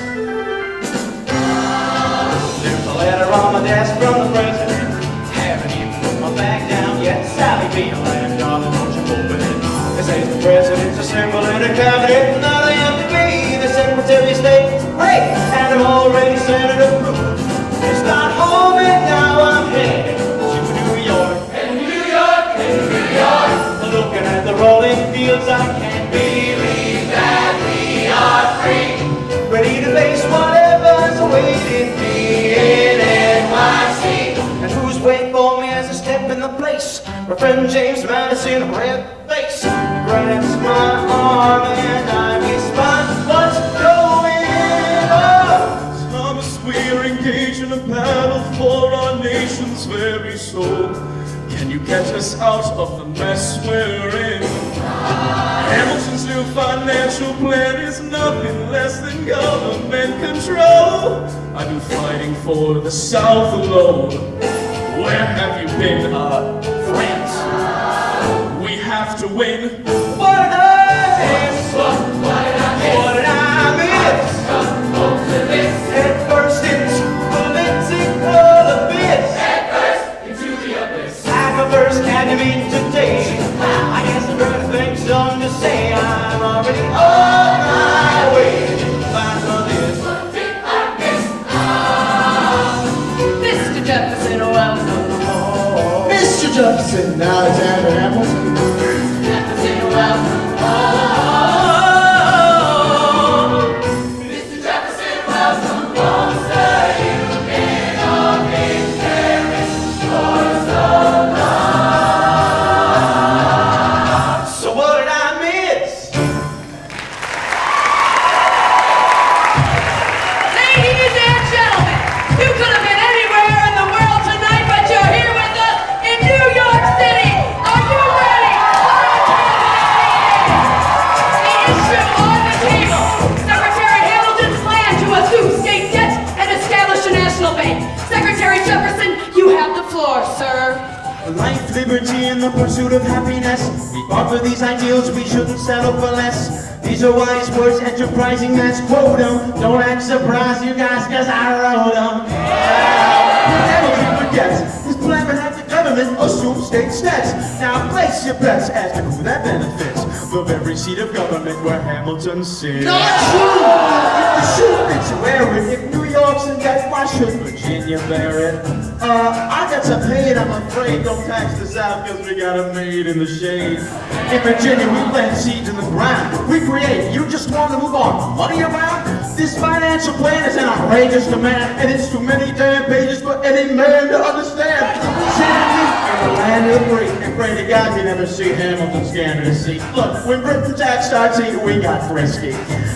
There's a letter on my desk from the president. Haven't even put my bag down yet. Sally B, a land, darling, won't you open it? It says the president's a symbol in a cabinet. Now they have to be the Secretary of State. Hey, and I've already sent it approved. It's not home and now I'm headed to New York. In New York, in New York. Looking at the rolling fields, I can't believe that we are free. ready to face whatever's awaiting me in NYC. And who's waiting for me as I step in the place? My friend James Madison, red face, grabs my arm and I respond, what's going on? Thomas, we're engaged in a battle for our nation's very soul. Can you get us out of the mess we're in? Hamilton's new financial plan is nothing less than government control. I've been fighting for the South alone. Where have you been? France. We have to win. What did I miss? What did I miss? Head first into political abyss. Head first into the abyss. I'm a first candidate today. I guess the bird thinks something to say. I'm already on my way to find for this. Mr. Jefferson, welcome. Mr. Jefferson, Alexander Hamilton. Jefferson, welcome. Mr. Jefferson, welcome home, sir. You've been on his terrace for so long. So what did I miss? Ladies and gentlemen, you could have been anywhere in the world tonight, but you're here with us in New York City. Are you ready for a cabinet meeting? The issue on the table: Secretary Hamilton's plan to assume state debt and establish a national bank. Secretary Jefferson, you have the floor, sir. Life, liberty, and the pursuit of happiness. We fought for these ideals, we shouldn't settle for less. These are wise words, enterprising men's quote 'em. Don't act surprised, you guys, cause I wrote 'em. Hamilton forgets his plan would have the government assume state debts. Now place your bets as to who that benefits. The very seat of government where Hamilton sits. Not true! If the shoe fits, wear it. If New York's in debt, why should Virginia bear it? I got to pay it, I'm afraid. Don't tax the South, cause we got it made in the shade. In Virginia, we plant seeds in the ground. We create, you just want to move on. Money around? This financial plan is an outrageous demand, and it's too many damn pages for any man to understand. Sandy, in the land of the free, and pray to God you never see Hamilton's candidacy. Look, when Britain tax starts eating, we got frisky.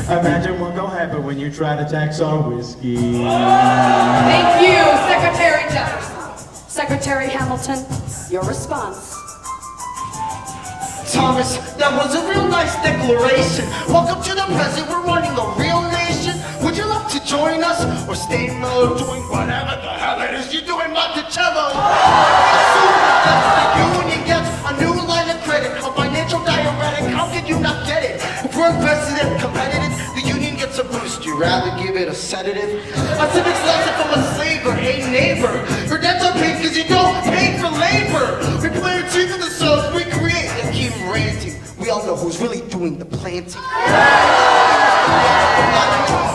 Imagine what gon' happen when you try to tax our whiskey. Thank you, Secretary Jefferson. Secretary Hamilton, your response. Thomas, that was a real nice declaration. Welcome to the present, we're running a real nation. Would you like to join us or stay mellow doing whatever the hell it is you're doing, Monticello? The union gets a new line of credit, a financial diuretic. How could you not get it? If we're president competitive, the union gets a boost. You rather give it a sedative? A civics lesson from a slave or a neighbor. Your debts are paid because you don't pay for labor. We play a trick of the souls we create and keep ranting. We all know who's really doing the planting.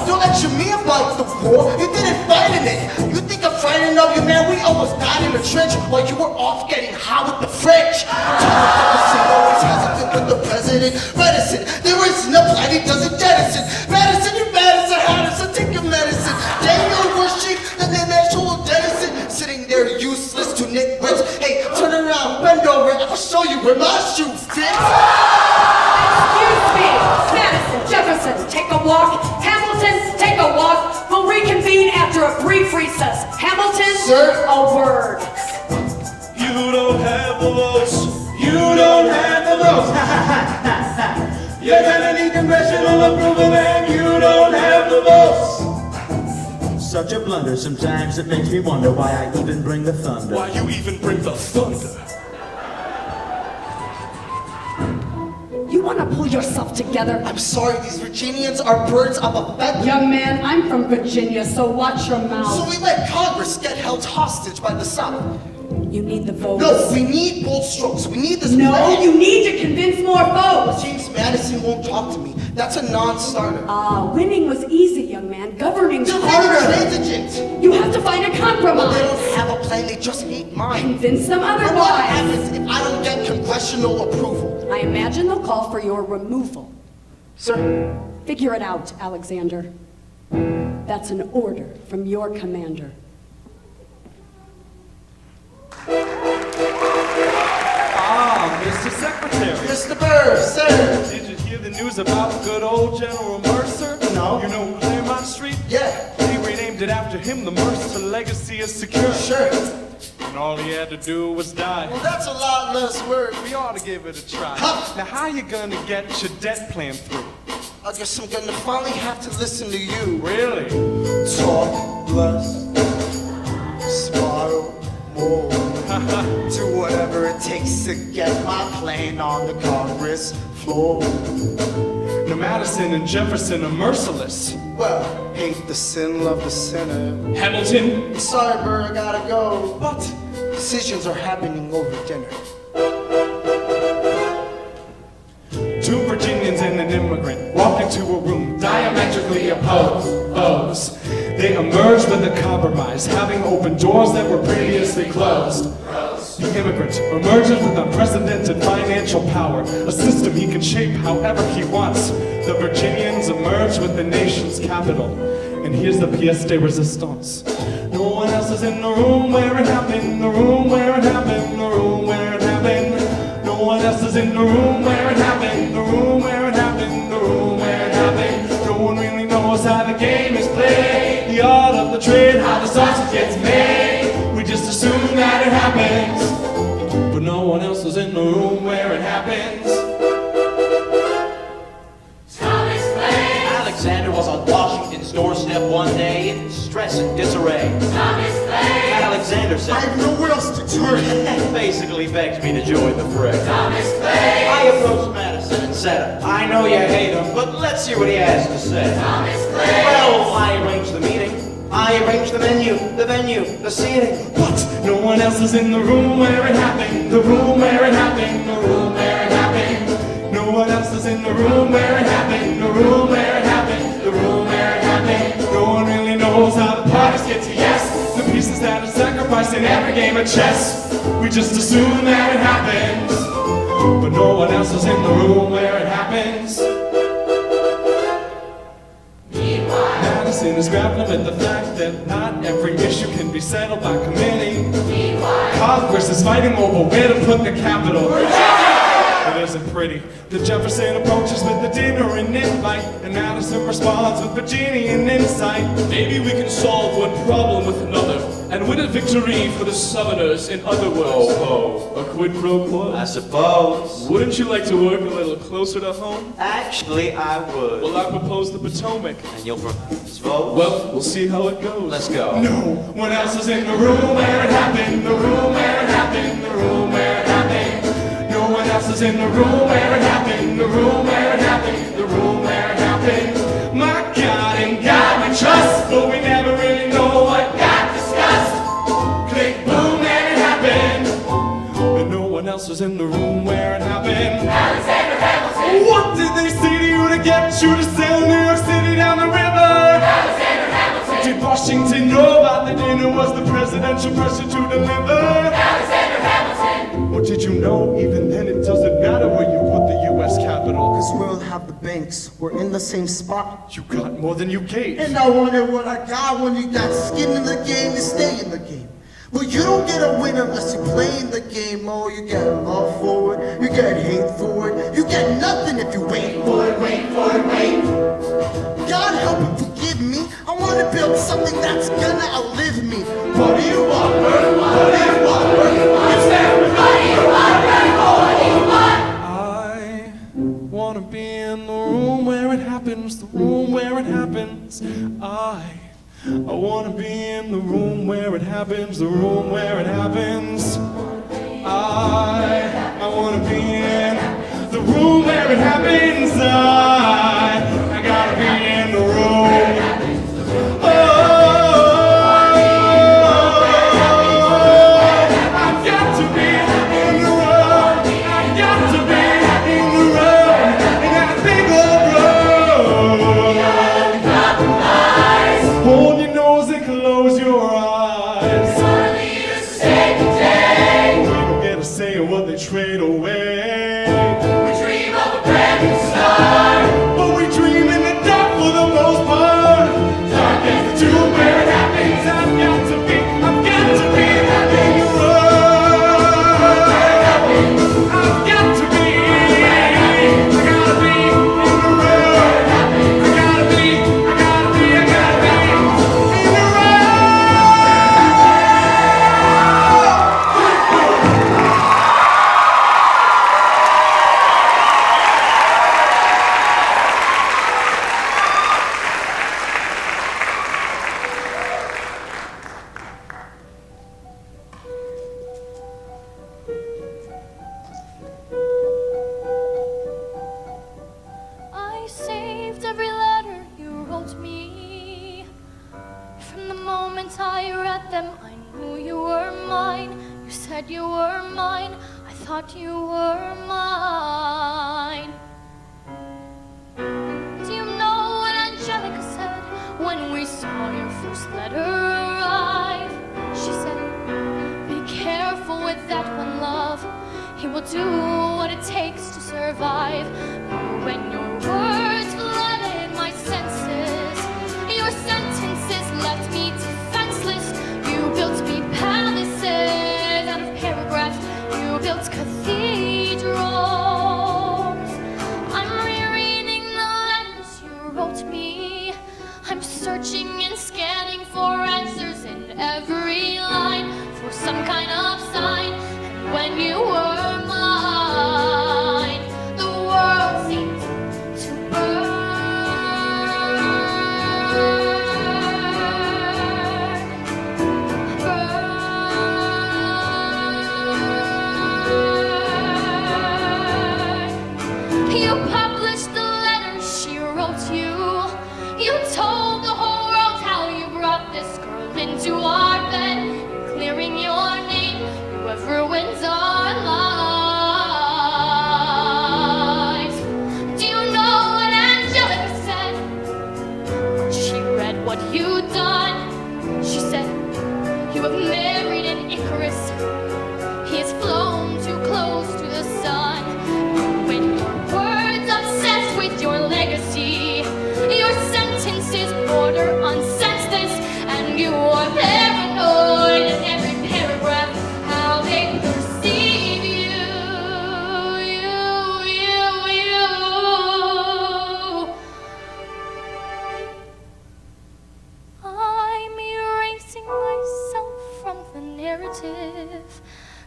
Don't lecture me about the war. You didn't fight in it. You think I'm frightened of you, man? We almost died in the trench while you were off getting high with the French. Thomas Jefferson always hesitant with the president. Medicine, there isn't a plan he doesn't jettison. Medicine, you medicine, Harrison, take your medicine. Daniel worship, and then national debt I'll show you where my shoe fits. Excuse me, Madison, Jefferson, take a walk. Hamilton, take a walk. We'll reconvene after a brief recess. Hamilton, Sir? a word. You don't have the votes. You don't have the votes. You're gonna need congressional approval and you don't have the votes. Such a blunder, sometimes it makes me wonder why I even bring the thunder. Why you even bring the thunder? You want to pull yourself together? I'm sorry, these Virginians are birds of a feather. Young man, I'm from Virginia, so watch your So mouth. we let Congress get held hostage by the South. You need the votes. No, we need bold strokes. We need this No, plan. you need to convince more votes. James Madison won't talk to me. That's a non-starter. Winning was easy, young man. Governing's They're harder. intransigent. You have to find a Well, compromise. they don't have a plan. They just hate mine. Convince them And what otherwise. happens if I don't get congressional approval? I imagine they'll call for your removal. Sir? Figure it out, Alexander. That's an order from your commander. Ah, Mr. Secretary. Mr. Burr, sir. Did you hear the news about good old General Mercer? No. You know Claremont Street? Yeah, They renamed it after him. The Mercer legacy is secure. sure. And all he had to do was die. Well, that's a lot less work. We ought to give it a try. Huh. Now, how you gonna get your debt plan through? I guess I'm gonna finally have to listen to you. Really? Talk less, smile more. Do whatever it takes to get my plan on the Congress floor. Now, Madison and Jefferson are merciless. Well, hate the sin, love the sinner. Hamilton. Sorry, Burr, I gotta go. But Decisions are happening over dinner. two Virginians and an immigrant walk into a room diametrically opposed. They emerged with a compromise, having opened doors that were previously closed. The immigrant emerges with unprecedented financial power, a system he can shape however he wants. The Virginians emerge with the nation's capital. And here's the pièce de résistance. No one else is in the room where it happened, the room where it happened, the room where it happened. No one else is in the room where it happened, the room where it happened, the room where it happened. No one really knows how the game is played, the art of the trade, how the sausage gets made. We just assume that it happens, but no one else is in the room where it happens. Alexander was on Washington's doorstep one day in stress and disarray. Alexander said, I have nowhere else to turn. basically begged me to join the fray. I approached Madison and said, I know you hate him, but let's hear what he has to say. Well, I arranged the meeting. I arranged the menu, the venue, the seating. But no one else is in the room where it happened, the room where it happened, the room where it happened. No one else is in the room where it happened, the room where it happened, the room where it happened. No one really knows how the parties get to yes, the pieces that are sacrificed in every game of chess. We just assume that it happens, but no one else is in the room where it happens. Madison is grappling with the fact that not every issue can be settled by committee. Congress is fighting over where to put the capital. It isn't pretty. The Jefferson approaches with the dinner and invite, and Madison responds with Virginian insight. Maybe we can solve one problem with another, and win a victory for the Southerners. In other words, a quid pro quo. I suppose. Wouldn't you like to work a little closer to home? Actually, I would. Well, I propose the Potomac. And you'll propose votes? Well, we'll see how it goes. Let's go. No one else is in the room where it happened, the room where it happened, the room where it happened. No one else is in the room where it happened, the room where it happened, the room where it happened. My God, in God we trust, but we never really know what got discussed. Click, boom, and it happened. And no one else was in the room where it happened. Alexander Hamilton. What did they say to you to get you to sail New York City down the river? Alexander Hamilton. Did Washington know about the dinner? Was the presidential pressure to deliver? Alexander Hamilton. Or did you know even then it doesn't matter where you put the U.S. Capitol? Cause we'll have the banks. We're in the same spot. You got more than you gave. And I wonder what I got when you got skin in the game to stay in the game. Well, you don't get a win unless you play in the game. Oh, you get love for it, you get hate for it, you get nothing if you wait for it, wait for it, wait. God help and forgive me. I want to build something that's gonna outlive me. What do you want, Burr? What do you want, Burr? You stand with me. What do you want, Burr? What do you want? I wanna be in the room where it happens, the room where it happens. I wanna be in the room where it happens, the room where it happens. I wanna be in the room where it happens. I gotta be in the room. Oh, I've got to be in the room. I've got to be in the room. In that big old room. Hold your nose and close your eyes. Our leaders save the day. We don't get a say in what they trade away. We dream of a brand new start. But we dream in the dark for the most part. Dark as the tomb where it happens. I've got to be in the room. I've got to be, I gotta be in the room. I gotta be in the I saved every letter you wrote me. From the moment I read them, I knew you were mine. You said you were mine. I thought you were mine. Do you know what Angelica said when we saw your first letter arrive? She said, be careful with that one, love. He will do what it takes to survive. When your words flooded my senses, your sentences left me defenseless. You built me palaces out of paragraphs. You built cathedrals. I'm rereading the letters you wrote me. I'm searching and scanning for answers in every line, for some kind of sign. And when you were mine, the world seemed to burn. You published the letter she wrote you. You told the whole world how you brought this girl into our bed. You're clearing your name, whoever wins our lives. Do you know what Angelica said when she read what you'd done? She said, you have married an Icarus. He has flown too close to the sun. When your words obsessed with your legacy, your sentences border on senseless, and you are paranoid in every paragraph how they perceive you. I'm erasing myself from the narrative.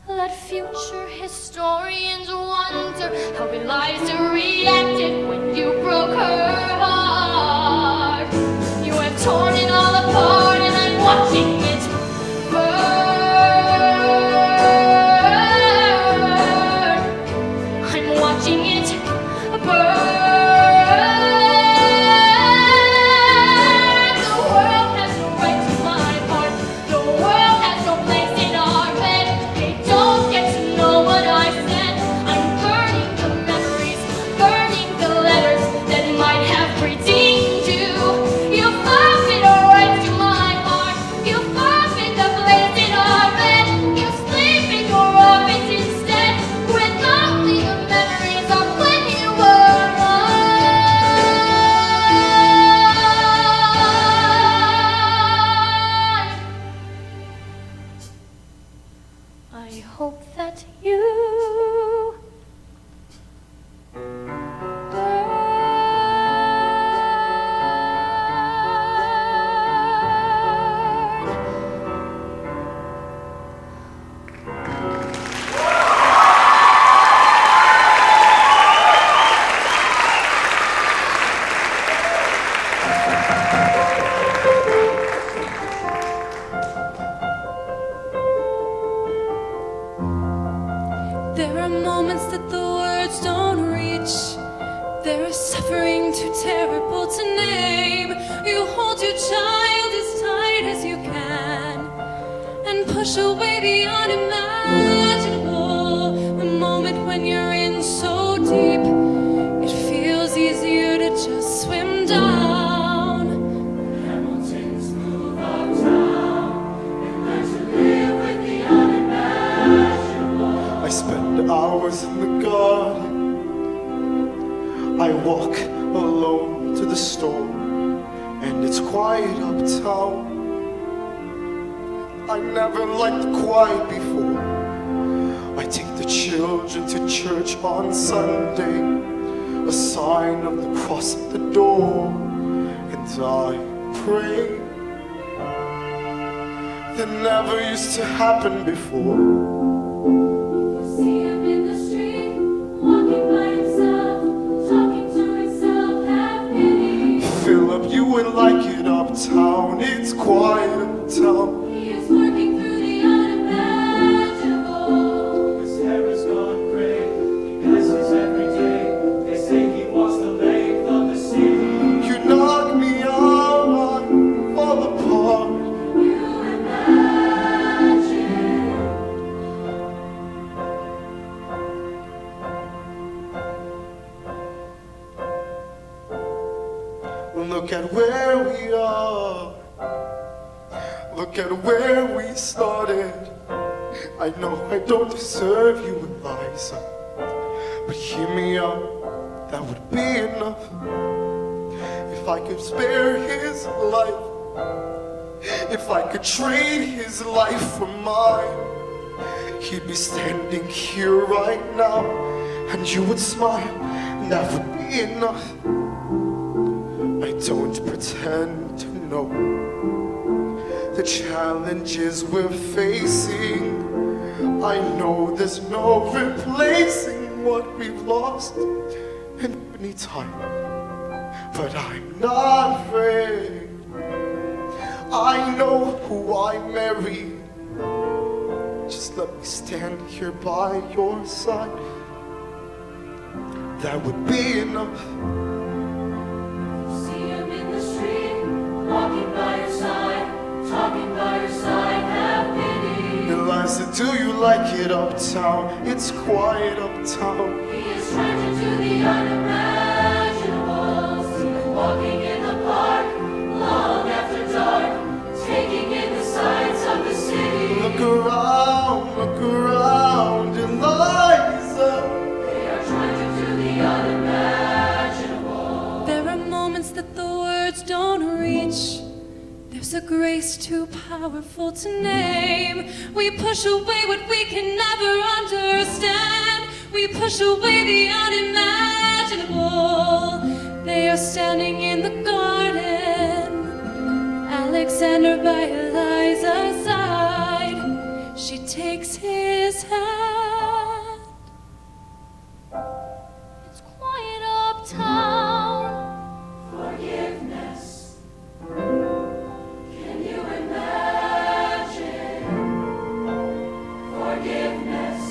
Let future historians wonder how Eliza reacted when you broke her heart. You have torn it all apart, and I'm watching it burn. I'm watching it burn. The world has no right to my heart. The world has no place in our bed. They don't get to know what I said. I'm burning the memories, burning the letters that might have redeemed you. You forfeit I hope that you There are moments that the words don't reach. There is suffering too terrible to name. You hold your child as tight as you can and push away the unimaginable. The moment when you're in so deep, it feels easier to just swim down. Hamilton's move uptown and learn to live with the unimaginable. I spend hours in the garden. I walk alone to the store, and it's quiet uptown. I never liked the quiet before. I take the children to church on Sunday, a sign of the cross at the door, and I pray. That never used to happen before. See him in the street, walking by himself, talking to himself, have pity. Philip, you would like it uptown. It's quiet uptown. He is working through the unimaginable. His hair has gone gray. He passes every day. They say he walks the length of the city. You knock me out, I fall apart. You imagine. Look at where we are. Look at where we started. I know I don't deserve you, Eliza, but hear me out, that would be enough. If I could spare his life, if I could trade his life for mine, he'd be standing here right now, and you would smile, and that would be enough. I don't pretend to know the challenges we're facing. I know there's no replacing what we've lost in any time, but I'm not afraid. I know who I married. Just let me stand here by your side. That would be enough. See him in the street, walking by your side, talking by your side, have pity. Eliza, do you like it uptown? It's quiet uptown. He is trying to do the unimaginable. See him walking in the park, long after dark, taking in the sights of the city. Look around, Eliza. They are trying to do the unimaginable. There are moments that the words don't reach. There's a grace too powerful to name. We push away what we can never understand. We push away the unimaginable. They are standing in the garden, Alexander by Eliza's side. She takes his hand. It's quiet uptown. Forgiveness. Can you imagine? Forgiveness.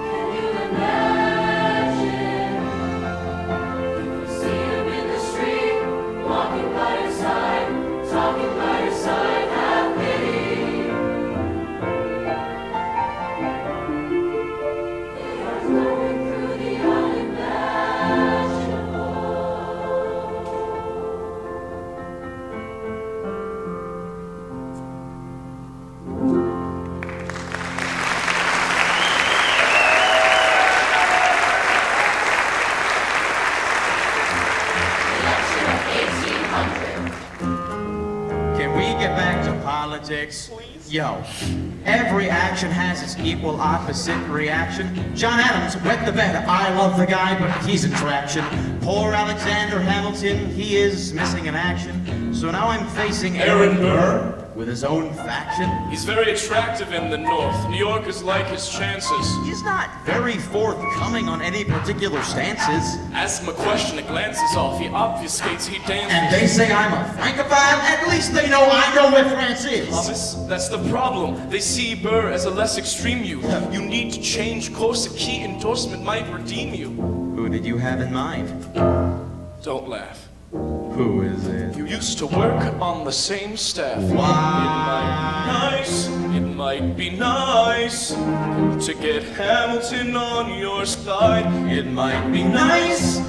Can you imagine? You see him in the street, walking by your side, talking by get back to politics? Please? Yo, every action has its equal opposite reaction. John Adams wet the bed. I love the guy, but he's in traction. Poor Alexander Hamilton, he is missing in action. So now I'm facing Aaron Burr with his own faction. He's very attractive in the North. New Yorkers like his chances. He's not very forthcoming on any particular stances. Ask him a question, it glances off. He obfuscates, he dances. And they say I'm a Francophile? At least they know I know where France is. Thomas, that's the problem. They see Burr as a less extreme you. You need to change course. A key endorsement might redeem you. Who did you have in mind? Don't laugh. Who is it? You used to work on the same staff. Wow. It might be nice to get Hamilton on your side. It might be nice to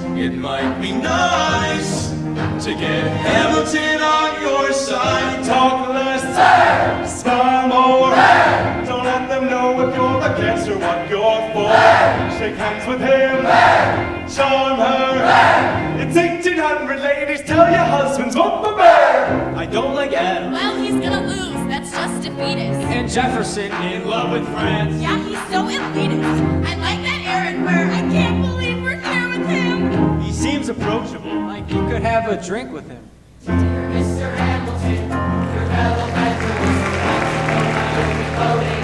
get Hamilton on your side. Talk less, smile more. Don't let them know what you're against or what you're for. Shake hands with him, charm her. It's 1800, ladies, tell your husbands vote for Burr. I don't like Adam. Well, he's gonna lose. That's just defeatist. And Jefferson in love with France. Yeah, he's so elitist. I like that Aaron Burr. I can't believe we're here with him. He seems approachable, like you could have a drink with him. Dear Mr. Hamilton, your fellow voting.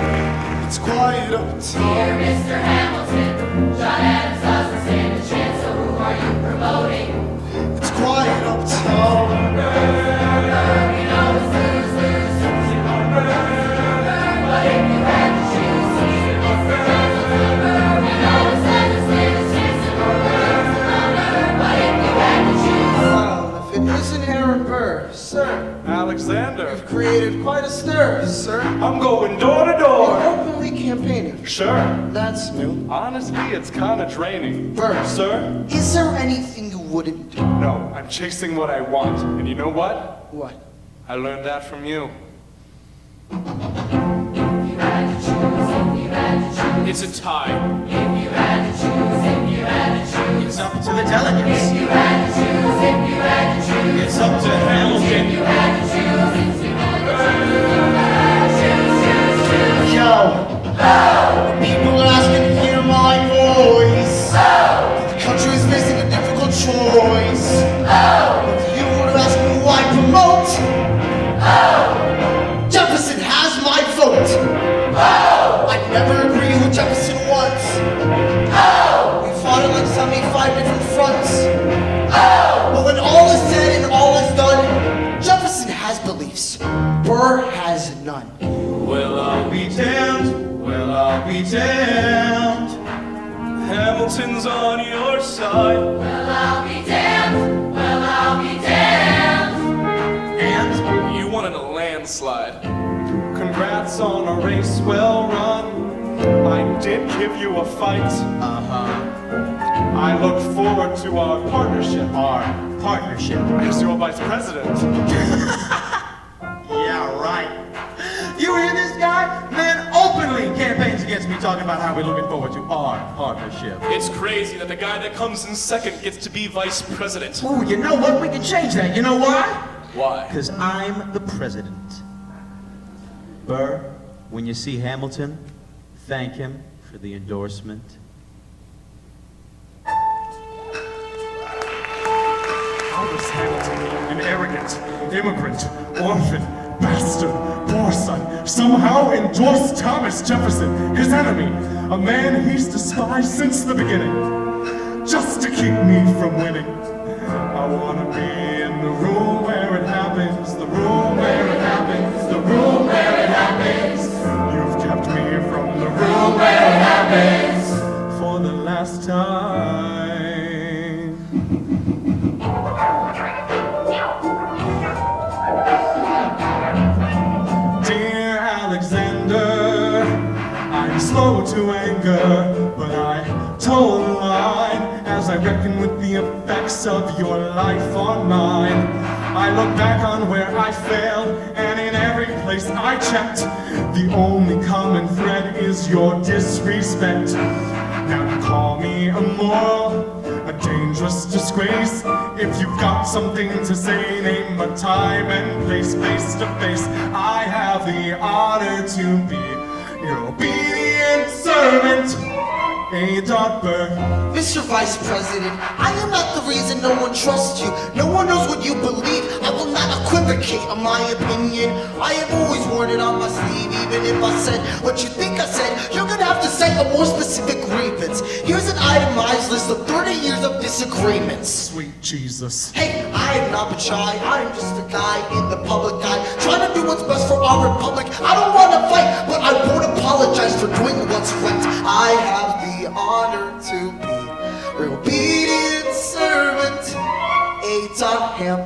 It's quiet uptown. Dear Mr. Hamilton, John Adams doesn't stand a chance, so who are you promoting? It's quiet uptown. We know it's lose-lose. But if you had to choose, it's the Hamilton. We know it's doesn't stand a chance, so who are you promoting? But if you had to choose. Well, if it isn't Aaron Burr, sir, Alexander, you've created quite a stir, sir. I'm going door to door. Openly campaigning. Sure. That's new. Honestly, it's kind of draining. Burr, Sir? is there anything you wouldn't do? No, I'm chasing what I want. And you know what? What? I learned that from you. It's a tie. It's up to the delegates. If you had to choose, if you had to choose. It's up to Hamilton. If you had to choose, it's Yo, people are asking to hear my voice. The country is facing a difficult choice. If you were to ask me who I promote, Jefferson has my vote. I'd never agree with Jefferson once. We fought it like 75 different fronts. But when all is said and all is done, Jefferson has beliefs. Burr has none. Well, I'll be damned. Well, I'll be damned. Hamilton's on your side. Well, I'll be damned. Well, I'll be damned. And you won in a landslide. Congrats on a race well run. I did give you a fight. I look forward to our partnership. Our partnership. As your vice president. Yeah, right. You hear this guy? Man openly campaigns against me talking about how we're looking forward to our partnership. It's crazy that the guy that comes in second gets to be vice president. Ooh, you know what? We can change that. You know why? Why? Because I'm the president. Burr, when you see Hamilton, thank him for the endorsement. Thomas Hamilton, an arrogant, immigrant, orphan, bastard, poor son, somehow endorsed Thomas Jefferson, his enemy, a man he's despised since the beginning, just to keep me from winning. I wanna be in the room where it happens, the room where it happens, the room where it happens. You've kept me from the room where it happens for the last time. Dear Alexander, I'm slow to anger, but I toe the line as I reckon with the effects of your life on mine. I look back on where I failed, and in every place I checked, the only common thread is your disrespect. Now you call me immoral, a dangerous disgrace. If you've got something to say, name a time and place, face to face. I have the honor to be your obedient servant, A. Burr. Mr. Vice President, I am not the reason no one trusts you. No one knows what you believe. I will not equivocate on my opinion. I have always worn it on my sleeve. Even if I said what you think I said, you're gonna have to say a more specific grievance. Here's an itemized list of 30 years of disagreements. Sweet Jesus. Hey, I am not Babić. I am just a guy in the public eye, trying to do what's best for our republic. I don't want to fight, but I won't apologize for doing what's right. I have the honor to be your obedient servant, Abraham.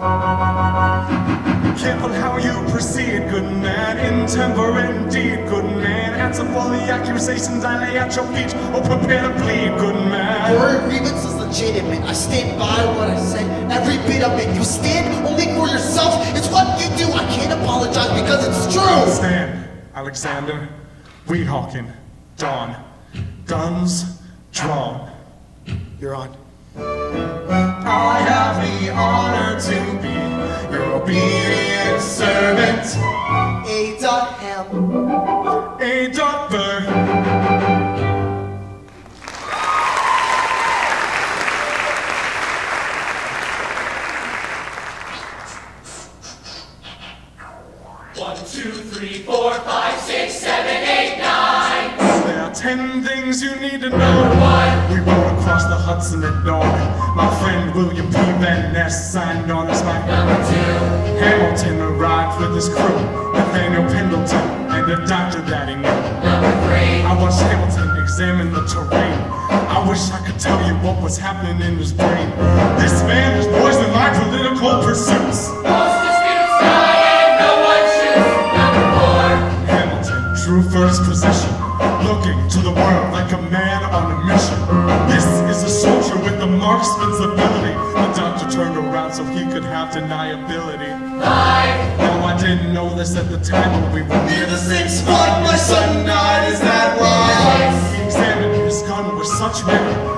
Careful how you proceed, good man. In temper indeed, good man. Answer for the accusations I lay at your feet, or prepare to plead, good man. Your grievance is legitimate. I stand by what I said. Every bit of it. You stand only for yourself. It's what you do. I can't apologize because it's true. Stand, Alexander. Weehawken. Dawn. Guns drawn. You're on. I have the honor to be your obedient servant, Abraham. A. Burr. One, two, three, four, five, six, seven, eight, nine. There are 10 things you need to know. We rode across the Hudson at dawn. My friend William P. Van Ness signed on as my Number two. Hamilton arrived with his crew, Nathaniel Pendleton, and a doctor that he knew. Number three. I watched Hamilton examine the terrain. I wish I could tell you what was happening in his brain. This man has poisoned my political pursuits. Most disputes die and no one shoots. Number four. Hamilton drew first position, looking to the world like a man on a mission. This is a soldier with the marksman's ability. The doctor turned around so he could have deniability. Five. No, I didn't know this at the time, but we were near the same spot. My son died, is that right? He examined his gun with such rigor,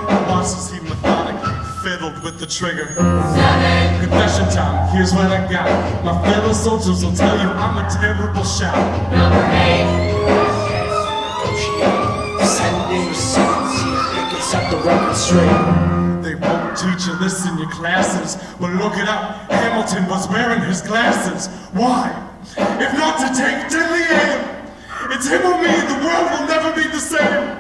and watched as he methodically fiddled with the trigger. Seven. Confession time, here's what I got. My fellow soldiers will tell you I'm a terrible shot. Number eight. Sending receipts. They can set the record straight. They won't teach you this in your classes, but look it up. Hamilton was wearing his glasses. Why? If not to take deadly aim. It's him or me, the world will never be the same.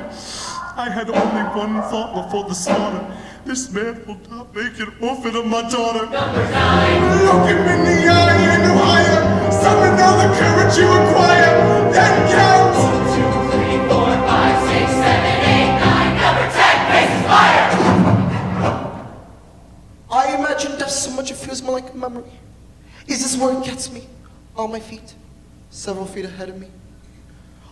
I had only one thought before the slaughter. This man will not make an orphan of my daughter. Number nine. Look him in the eye and no higher. Summon all the courage you acquire. Then count. 1, 2, 3, 4, 5, 6, 7, 8, 9. Number 10. Faces fire. I imagine death so much it feels more like a memory. Is this where it gets me? On my feet, several feet ahead of me.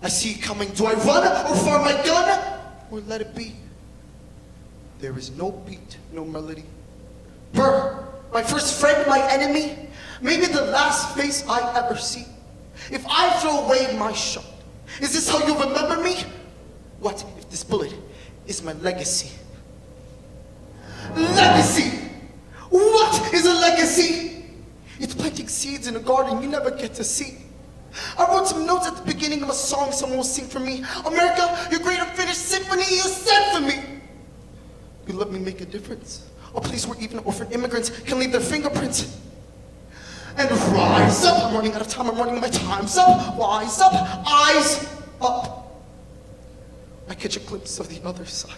I see it coming. Do I run or fire my gun? Or let it be? There is no beat, no melody. Burr, my first friend, my enemy, maybe the last face I ever see. If I throw away my shot, is this how you remember me? What if this bullet is my legacy? Legacy! What is a legacy? It's planting seeds in a garden you never get to see. I wrote some notes at the beginning of a song someone will sing for me. America, your great unfinished symphony you sent for me. You let me make a difference. A place where even orphan immigrants can leave their fingerprints. And rise up. I'm running out of time. I'm running my time's up. Wise up. Eyes up. I catch a glimpse of the other side.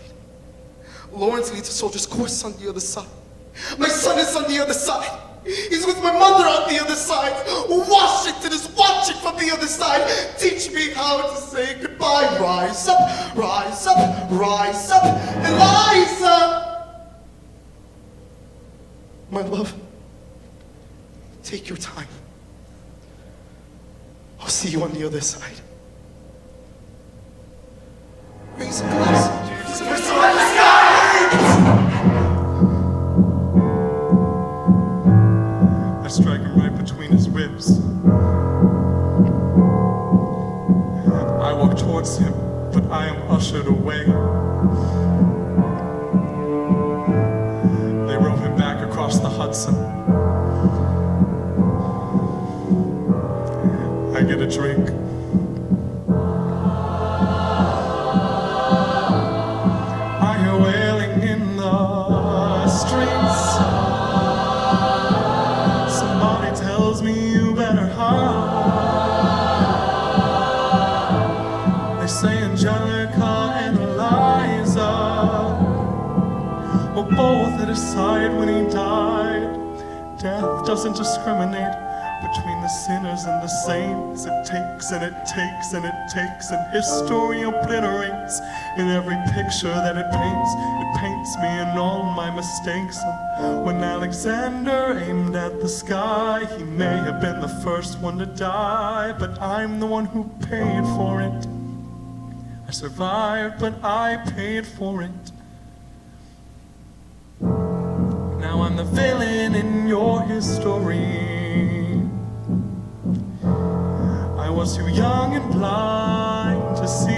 Lawrence leads a soldier's course on the other side. My son is on the other side. He's with my mother on the other side. Washington is watching from the other side. Teach me how to say goodbye. Rise up, rise up, rise up, Eliza. My love, take your time. I'll see you on the other side. Raise a glass. I strike him right between his ribs. I walk towards him, but I am ushered away. I get a drink. I hear wailing in the streets. Somebody tells me you better hide. They say Angelica and Eliza were both at his side when he died. Death doesn't discriminate between the sinners and the saints. It takes and it takes and it takes, and history obliterates in every picture that it paints. It paints me in all my mistakes. And when Alexander aimed at the sky, he may have been the first one to die, but I'm the one who paid for it. I survived, but I paid for it. Now I'm the villain in your history. I was too young and blind to see.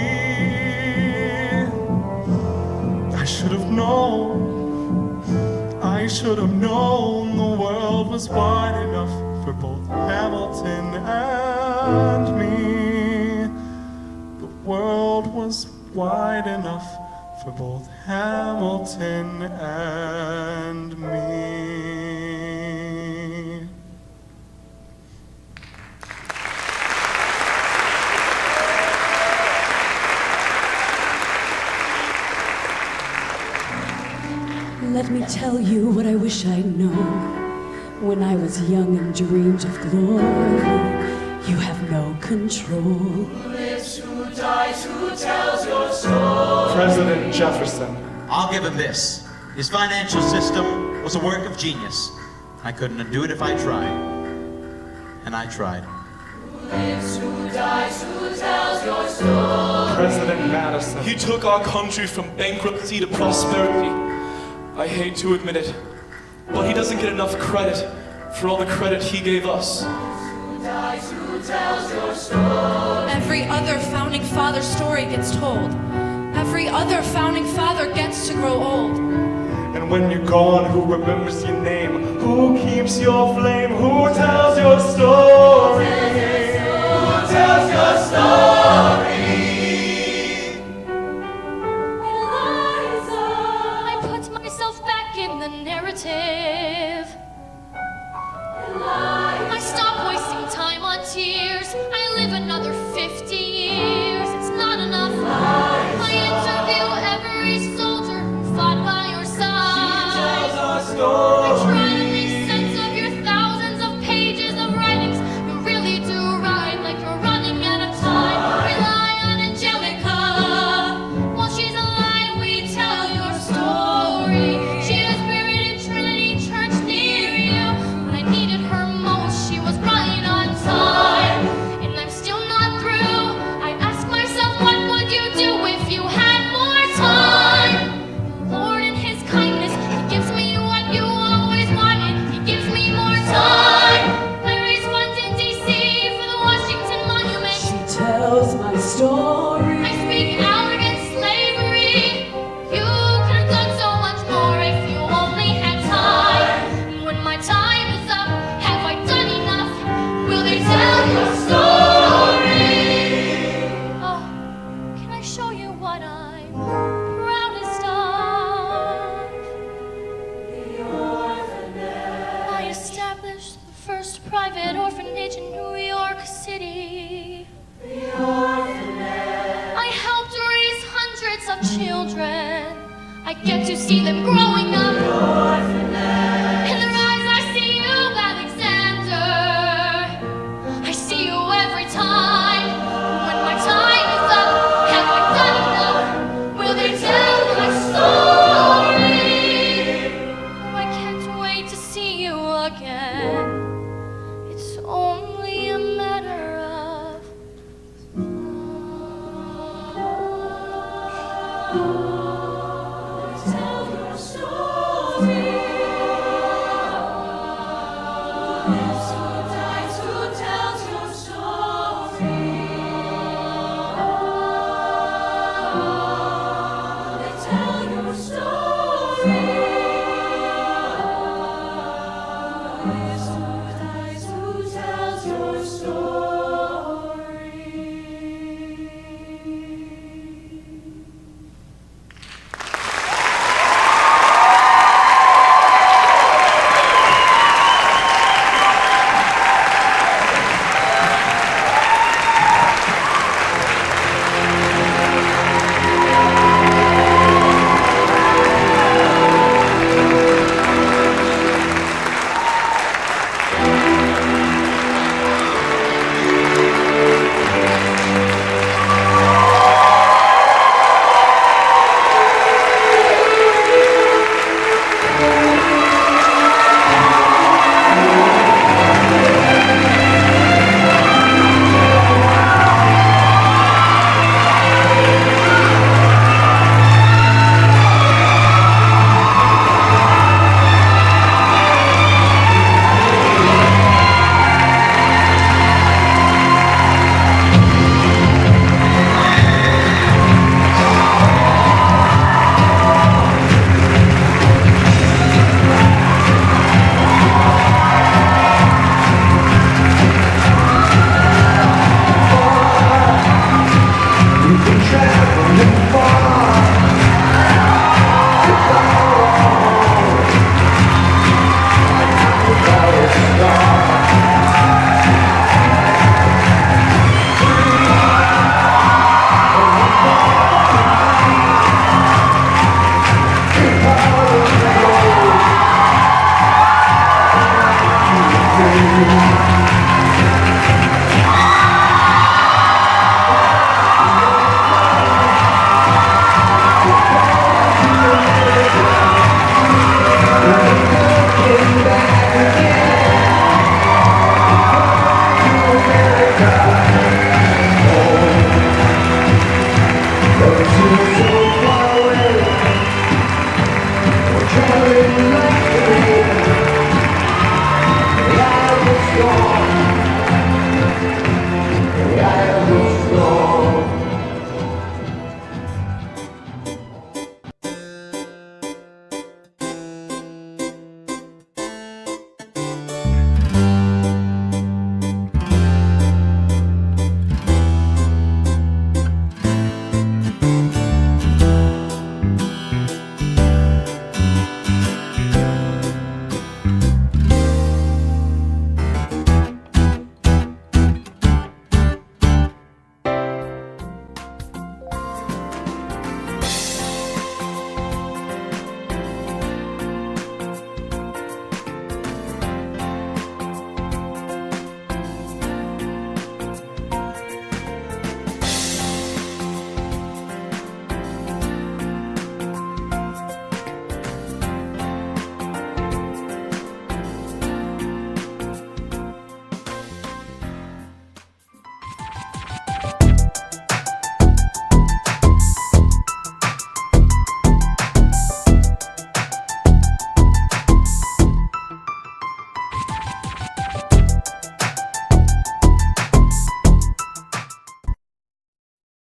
I should have known. I should have known the world was wide enough for both Hamilton and me. The world was wide enough for both Hamilton and me. Let me tell you what I wish I'd known when I was young and dreamed of glory. You have no control. Who lives, who dies, who tells your story? President Jefferson. I'll give him this. His financial system was a work of genius. I couldn't undo it if I tried. And I tried. Who lives, who dies, who tells your story? President Madison. He took our country from bankruptcy to prosperity. I hate to admit it, but he doesn't get enough credit for all the credit he gave us. Who dies, who tells your story? Every other founding father story gets told. Every other founding father gets to grow old. And when you're gone, who remembers your name? Who keeps your flame? Who tells your story? Who tells your story? I put myself back in the narrative. I stop wasting time on tears. I live another 50 years. It's not enough. I interview every soldier who fought by your side. I try to make sense of your thousands of pages of writings. You really do write like you're running out of time. Rely on Angelica. While she's alive, we tell your story. She is buried in Trinity Church near you. When I needed her most, she was right on time. And I'm still not through. I ask myself, what would you do if you had more time? The Lord in His kindness, He gives me what you always wanted. He gives me more time. I raise funds in D.C. for the Washington Monument. She tells my story. I speak out against slavery. You could have done so much more if you only had time. And when my time is up, have I done enough? Will they tell your story? Oh, can I show you what I'm proudest of? The orphanage. I established the first private orphanage in New York City. I helped raise hundreds of children. I get to see them growing up. In their eyes, I see you, Alexander. I see you every time. When my time is up, have I done enough? Will they tell my story? Oh, I can't wait to see you again. It's only a matter of